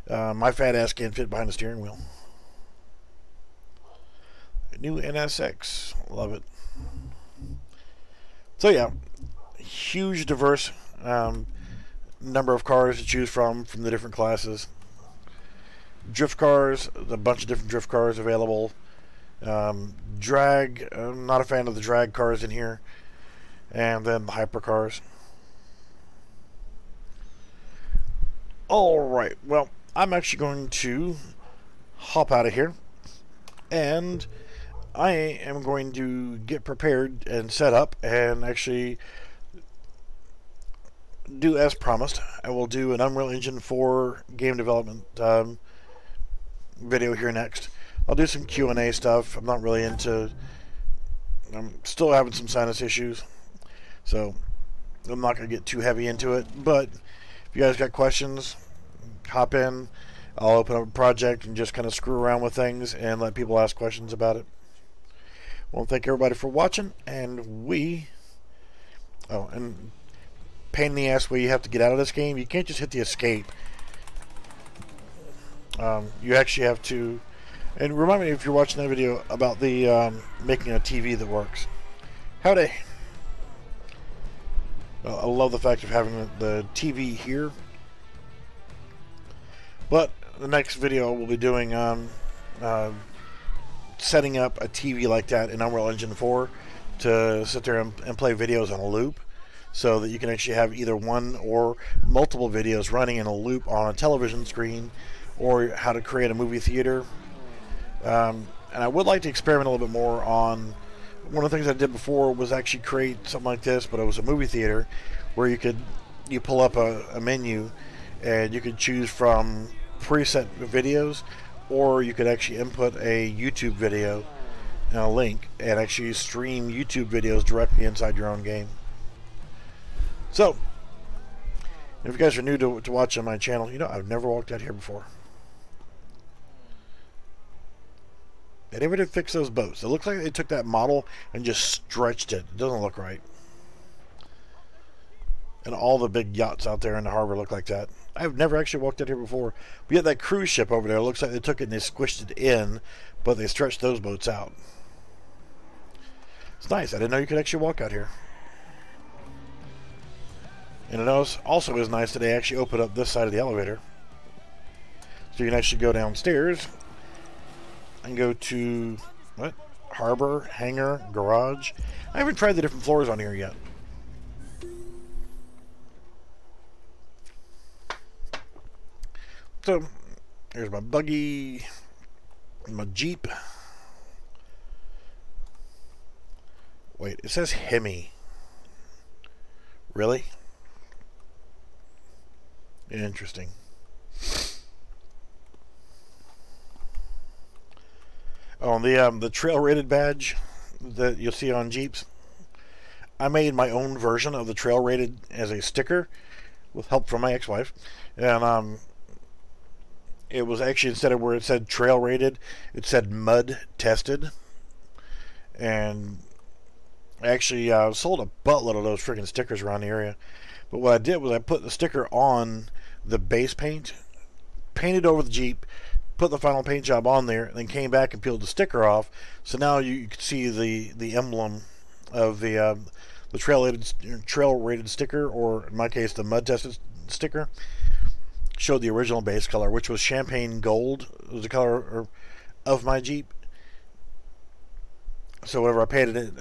My fat ass can't fit behind the steering wheel. New NSX. Love it. So yeah, huge diverse number of cars to choose from the different classes. Drift cars, a bunch of different drift cars available. Drag, I'm not a fan of the drag cars in here. And then the hypercars. Alright, well, I'm actually going to hop out of here. And I am going to get prepared and set up and actually do as promised. I will do an Unreal Engine 4 game development video here next. I'll do some Q&A stuff. I'm not really into... I'm still having some sinus issues, so I'm not going to get too heavy into it. But if you guys got questions, hop in. I'll open up a project and just kind of screw around with things and let people ask questions about it. Well, thank everybody for watching, and and pain in the ass way you have to get out of this game. You can't just hit the escape. You actually have to, and remind me if you're watching that video about the making a TV that works. Howdy. Well, I love the fact of having the TV here. But the next video we'll be doing setting up a TV like that in Unreal Engine 4 to sit there and play videos on a loop, so that you can actually have either one or multiple videos running in a loop on a television screen, or how to create a movie theater. And I would like to experiment a little bit more on, one of the things I did before was actually create something like this, but it was a movie theater where you pull up a menu and you could choose from preset videos, or you could actually input a YouTube video and a link and actually stream YouTube videos directly inside your own game. So, if you guys are new to watching my channel, you know I've never walked out here before. They never did fix those boats. It looks like they took that model and just stretched it. It doesn't look right. And all the big yachts out there in the harbor look like that. I've never actually walked out here before. But yet that cruise ship over there looks like they took it and they squished it in, but they stretched those boats out. It's nice. I didn't know you could actually walk out here. And it also is nice that they actually open up this side of the elevator. So you can actually go downstairs and go to, what? Harbor, hangar, garage. I haven't tried the different floors on here yet. So, here's my buggy, my Jeep. Wait, it says Hemi. Really? Interesting. Oh, the trail rated badge that you'll see on Jeeps, I made my own version of the trail rated as a sticker with help from my ex-wife, and it was actually, instead of where it said trail rated, it said mud tested. And I actually sold a buttload of those freaking stickers around the area. But what I did was I put the sticker on the base paint, painted over the Jeep, put the final paint job on there, and then came back and peeled the sticker off. So now you can see the emblem of the trail rated sticker, or in my case the mud tested sticker, showed the original base color, which was champagne gold. It was the color of my Jeep. So whenever I painted it,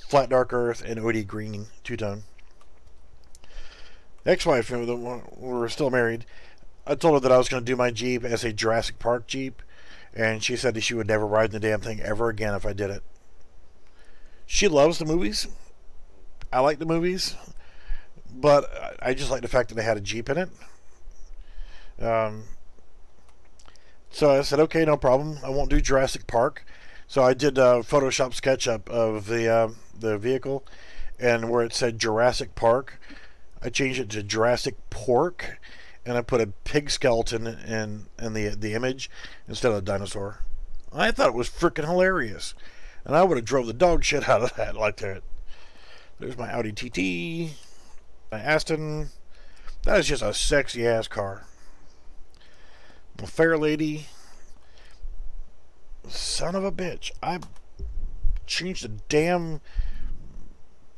flat dark earth and OD green two-tone. Ex-wife, we were still married, I told her that I was going to do my Jeep as a Jurassic Park Jeep, and she said that she would never ride in the damn thing ever again if I did it. She loves the movies. I like the movies, but I just like the fact that they had a Jeep in it. So I said, okay, no problem. I won't do Jurassic Park. So I did a Photoshop SketchUp of the vehicle, and where it said Jurassic Park, I changed it to Jurassic Pork, and I put a pig skeleton in the image instead of a dinosaur. I thought it was freaking hilarious, and I would have drove the dog shit out of that like that. There's my Audi TT, my Aston. That is just a sexy ass car. A Fair Lady. Son of a bitch. I changed the damn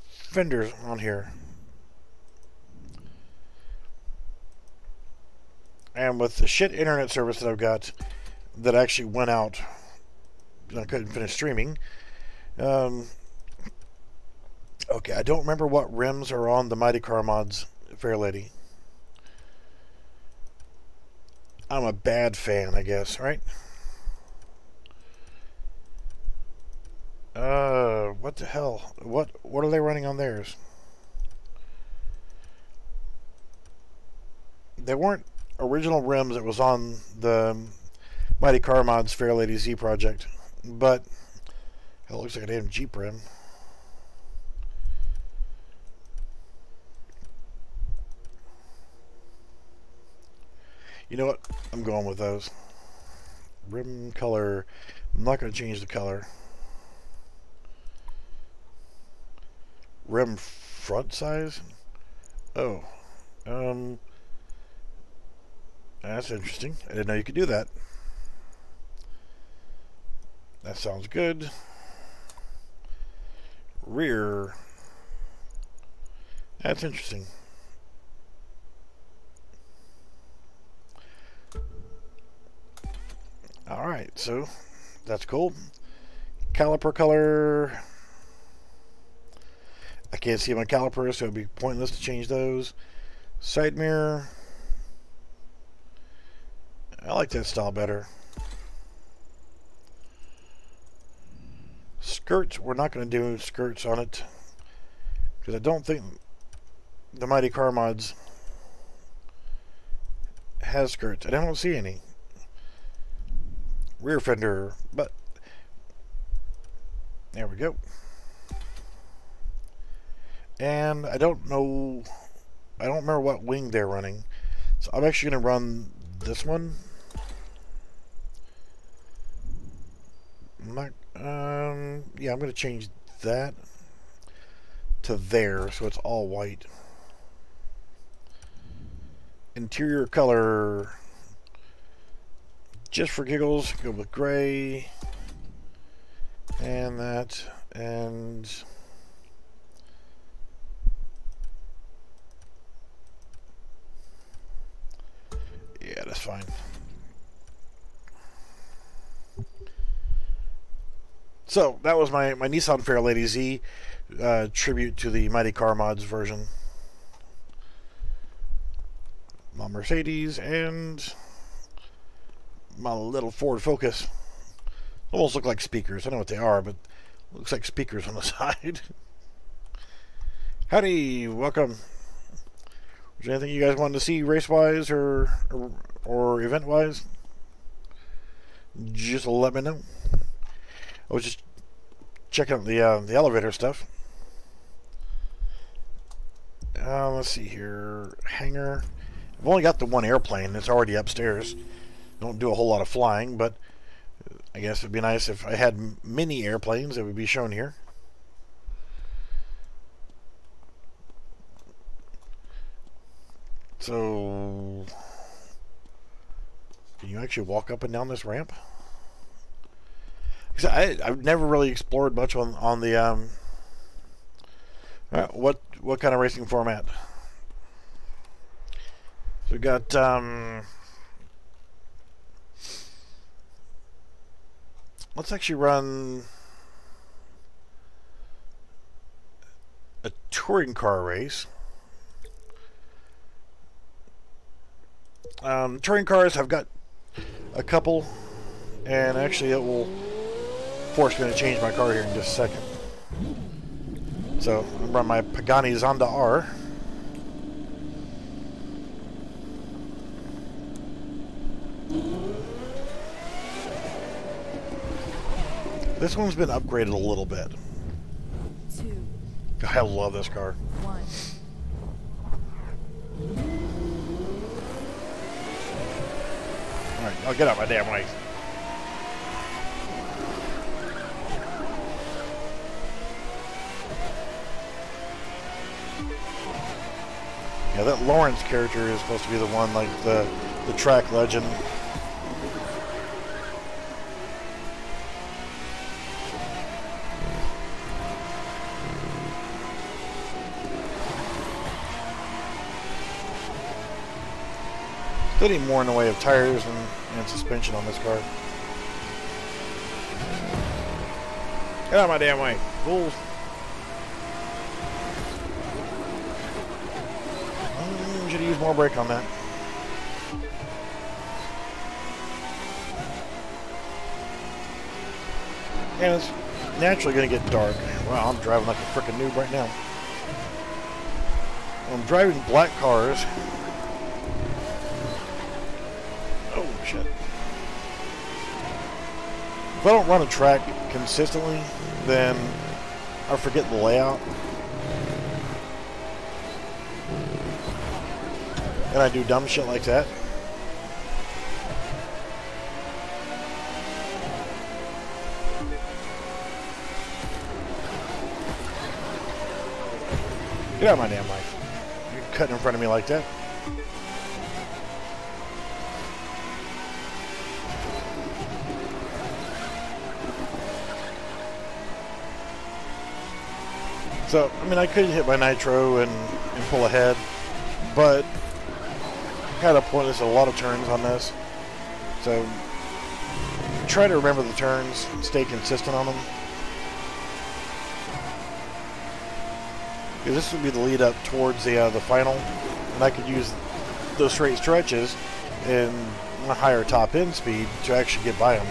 fenders on here. And with the shit internet service that I've got that actually went out, I couldn't finish streaming. Okay, I don't remember what rims are on the Mighty Car Mods Fair Lady. I'm a bad fan, I guess, right? What the hell? What are they running on theirs? They weren't original rims that was on the Mighty Car Mods Fair Lady Z project, but it looks like a damn Jeep rim. You know what? I'm going with those. Rim color. I'm not going to change the color. Rim front size? Oh. That's interesting. I didn't know you could do that. That sounds good. Rear. That's interesting. Alright, so that's cool. Caliper color. I can't see my calipers, so it'd be pointless to change those. Side mirror. I like that style better. Skirts, we're not going to do skirts on it because I don't think the Mighty Car Mods has skirts. I don't see any. Rear fender, but there we go. And I don't remember what wing they're running, so I'm actually going to run this one. Yeah, I'm going to change that to there so it's all white. Interior color, just for giggles, go with gray and that, and yeah, that's fine. So that was my Nissan Fairlady Z tribute to the Mighty Car Mods version. My Mercedes and my little Ford Focus. Almost look like speakers. I don't know what they are, but looks like speakers on the side. Howdy, welcome. Was there anything you guys wanted to see race-wise or event-wise? Just let me know. I was just checking out the elevator stuff. Let's see here. Hangar. I've only got the one airplane. It's already upstairs. Don't do a whole lot of flying, but I guess it'd be nice if I had mini airplanes that would be shown here. So, can you actually walk up and down this ramp? I've never really explored much on the what kind of racing format. So we got let's actually run a touring car race. Touring cars, I've got a couple, and actually it will force me to change my car here in just a second. So I'm run my Pagani Zonda R. This one's been upgraded a little bit. 2, I love this car. 1. Alright, I'll get out my damn way. Yeah, that Lawrence character is supposed to be the one, like the track legend. Still need more in the way of tires and suspension on this car. Get out of my damn way, fools. Should have used more brake on that. And it's naturally going to get dark. Wow, I'm driving like a freaking noob right now. I'm driving black cars. Oh, shit. If I don't run a track consistently, then I forget the layout. And I do dumb shit like that. Get out of my damn life. You're cutting in front of me like that. So, I mean, I could hit my nitro and pull ahead, but kind of pointless. A lot of turns on this. So, try to remember the turns, stay consistent on them. Because this would be the lead up towards the final, and I could use those straight stretches and a higher top end speed to actually get by them.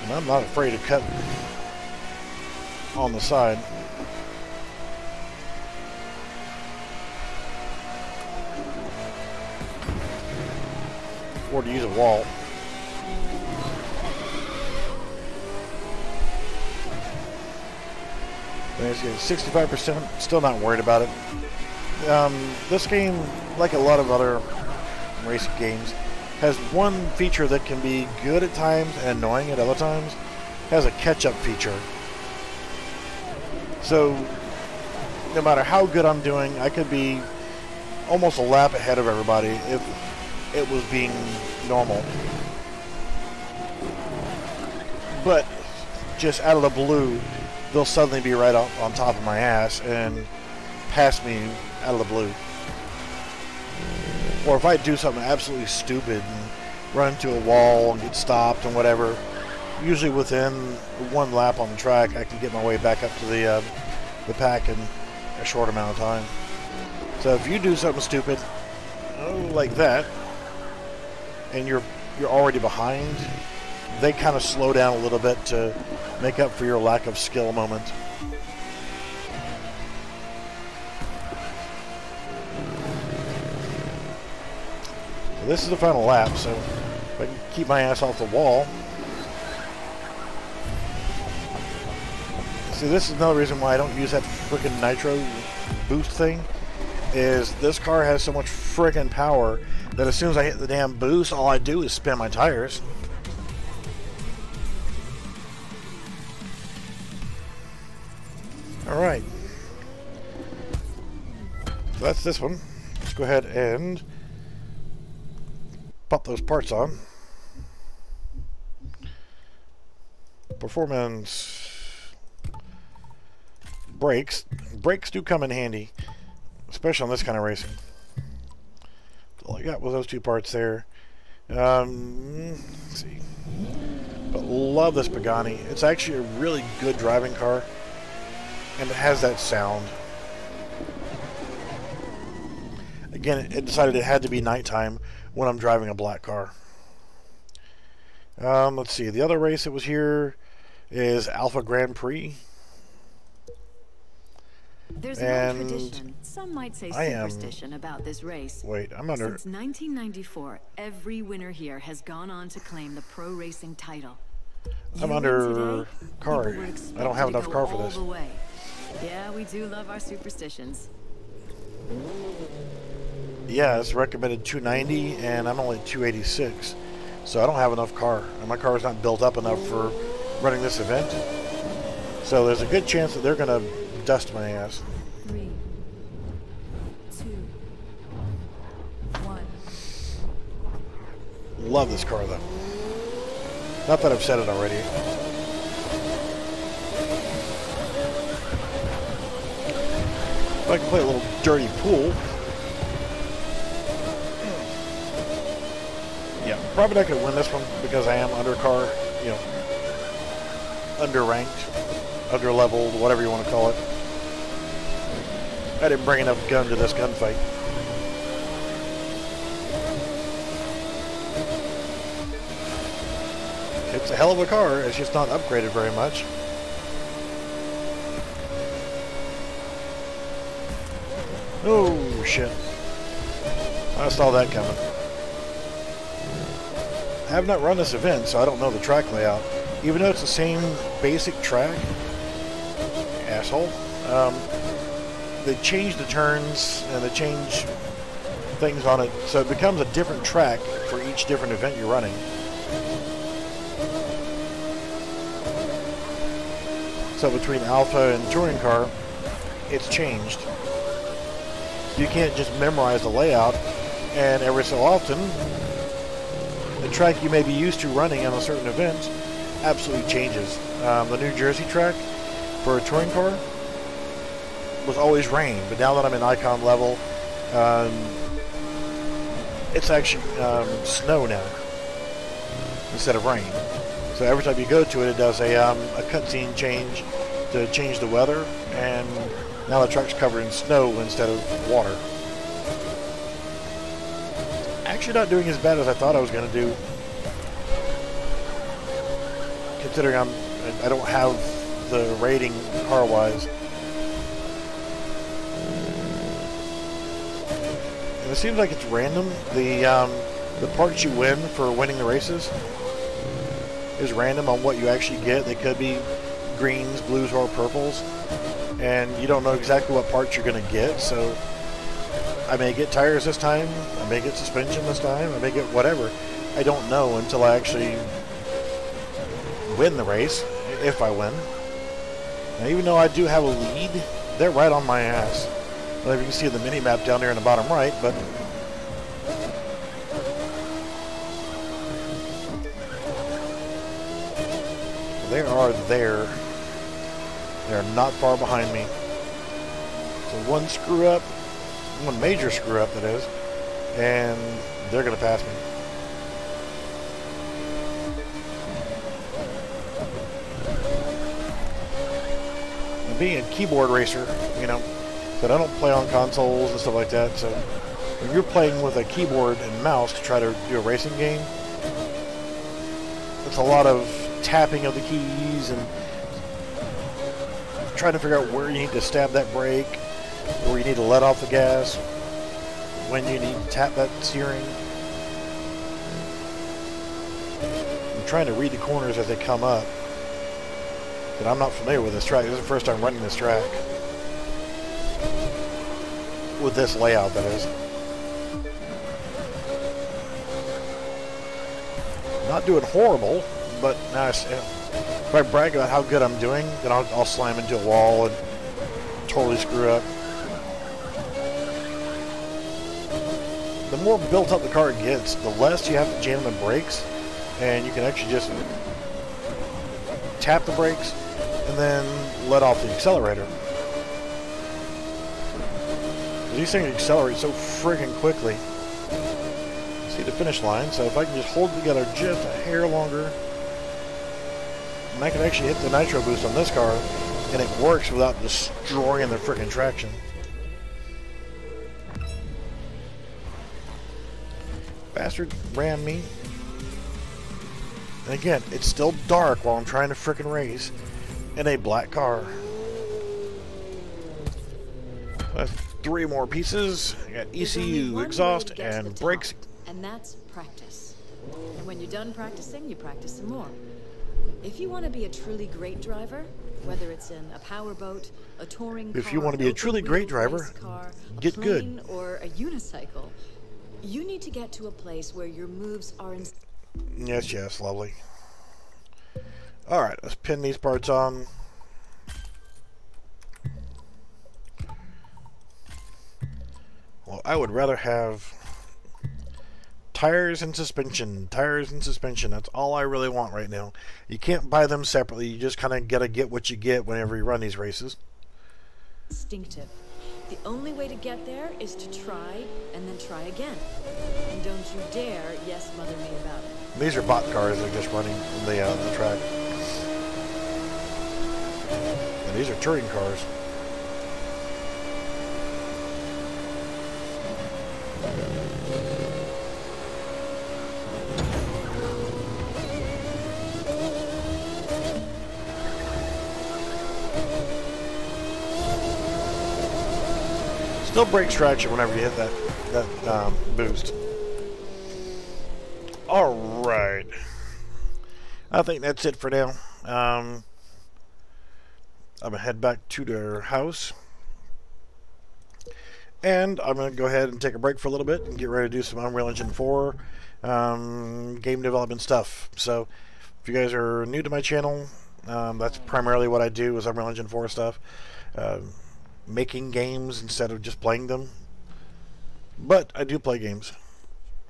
And I'm not afraid to cut on the side. Or to use a wall. And it's 65%, still not worried about it. This game, like a lot of other racing games, has one feature that can be good at times and annoying at other times. It has a catch-up feature. So, no matter how good I'm doing, I could be almost a lap ahead of everybody if it was being normal. But just out of the blue, they'll suddenly be right on top of my ass and pass me out of the blue. Or if I do something absolutely stupid and run into a wall and get stopped and whatever, usually within one lap on the track, I can get my way back up to the pack in a short amount of time. So if you do something stupid, like that, and you're already behind, they kind of slow down a little bit to make up for your lack of skill moment. So this is the final lap, so if I can keep my ass off the wall. See, this is another reason why I don't use that freaking nitro boost thing, is this car has so much freaking power that as soon as I hit the damn boost, all I do is spin my tires. Alright. So that's this one. Let's go ahead and pop those parts on. Performance. Brakes. Brakes do come in handy, especially on this kind of racing. All I got was those two parts there. Let's see. But love this Pagani. It's actually a really good driving car, and it has that sound. Again, it decided it had to be nighttime when I'm driving a black car. Let's see. The other race that was here is Alpha Grand Prix. There's an old tradition, some might say superstition, about this race. Wait, I'm under... Since 1994, every winner here has gone on to claim the pro racing title. I'm under car. I don't have enough car for this. Yeah, we do love our superstitions. Yeah, it's recommended 290, and I'm only 286. So I don't have enough car. And my car is not built up enough for running this event. So there's a good chance that they're going to dust my ass. 3, 2, 1. Love this car, though. Not that I've said it already. If I can play a little dirty pool. Yeah, probably not going to win this one because I am under car, you know, underranked, under-leveled, whatever you want to call it. I didn't bring enough gun to this gunfight. It's a hell of a car, it's just not upgraded very much. Oh, shit. I saw that coming. I have not run this event, so I don't know the track layout. Even though it's the same basic track, asshole, they change the turns and they change things on it, so it becomes a different track for each different event you're running. So between Alpha and Touring Car, it's changed. You can't just memorize the layout, and every so often, the track you may be used to running on a certain event absolutely changes. The New Jersey track for a Touring Car was always rain, but now that I'm in Icon level, it's actually snow now instead of rain. So every time you go to it, it does a cutscene change to change the weather, and now the track's covered in snow instead of water. Actually not doing as bad as I thought I was going to do, considering I don't have the rating car-wise. And it seems like it's random. The parts you win for winning the races is random on what you actually get. They could be greens, blues, or purples, and you don't know exactly what parts you're going to get. So I may get tires this time, I may get suspension this time, I may get whatever. I don't know until I actually win the race, if I win. Now, even though I do have a lead, they're right on my ass. Well, you can see the mini-map down there in the bottom right, but they are there. They're not far behind me. So one screw up, one major screw up that is, and they're going to pass me. And being a keyboard racer, you know, but I don't play on consoles and stuff like that, so when you're playing with a keyboard and mouse to try to do a racing game, it's a lot of tapping of the keys and trying to figure out where you need to stab that brake, where you need to let off the gas, when you need to tap that steering. I'm trying to read the corners as they come up, but I'm not familiar with this track. This is the first time running this track. With this layout, that is. Not doing horrible, but now if I brag about how good I'm doing, then I'll slam into a wall and totally screw up. The more built up the car gets, the less you have to jam the brakes, and you can actually just tap the brakes and then let off the accelerator. These things accelerate so friggin' quickly. See the finish line, so if I can just hold together just a hair longer, and I can actually hit the nitro boost on this car, and it works without destroying the frickin' traction. Bastard rammed me. And again, it's still dark while I'm trying to frickin' race in a black car. That's 3 more pieces. I got ECU, exhaust, and brakes. And that's practice. And when you're done practicing, you practice some more. If you want to be a truly great driver, whether it's in a powerboat, a touring car, if you want to be a truly great driver, car, get a good. plane, or a unicycle, you need to get to a place where your moves are in... Yes, lovely. Alright, let's pin these parts on. Well, I would rather have tires and suspension. Tires and suspension. That's all I really want right now. You can't buy them separately. You just kind of gotta get what you get whenever you run these races. Instinctive. The only way to get there is to try and then try again. And don't you dare yes mother me about it. These are bot cars that are just running on the track. And these are touring cars. Still breaks traction whenever you hit that boost. Alright. I think that's it for now. I'm going to head back to their house. And I'm going to go ahead and take a break for a little bit and get ready to do some Unreal Engine 4 game development stuff. So if you guys are new to my channel, that's primarily what I do is Unreal Engine 4 stuff. Making games instead of just playing them. But I do play games.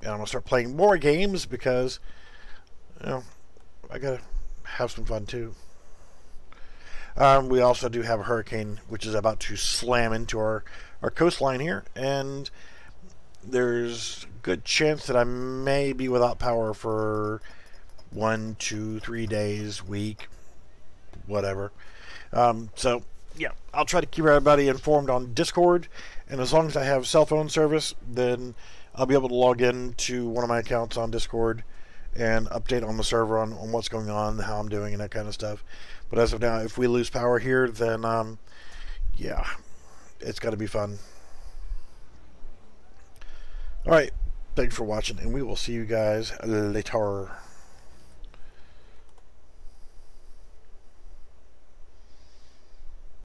And I'm going to start playing more games because, you know, I got to have some fun too. We also do have a hurricane which is about to slam into our coastline here, and there's a good chance that I may be without power for 1, 2, 3 days, week, whatever. So yeah, I'll try to keep everybody informed on Discord, and as long as I have cell phone service, then I'll be able to log in to one of my accounts on Discord and update on the server on what's going on, how I'm doing, and that kind of stuff. But as of now, if we lose power here, then yeah, it's got to be fun. Alright, thanks for watching, and we will see you guys later.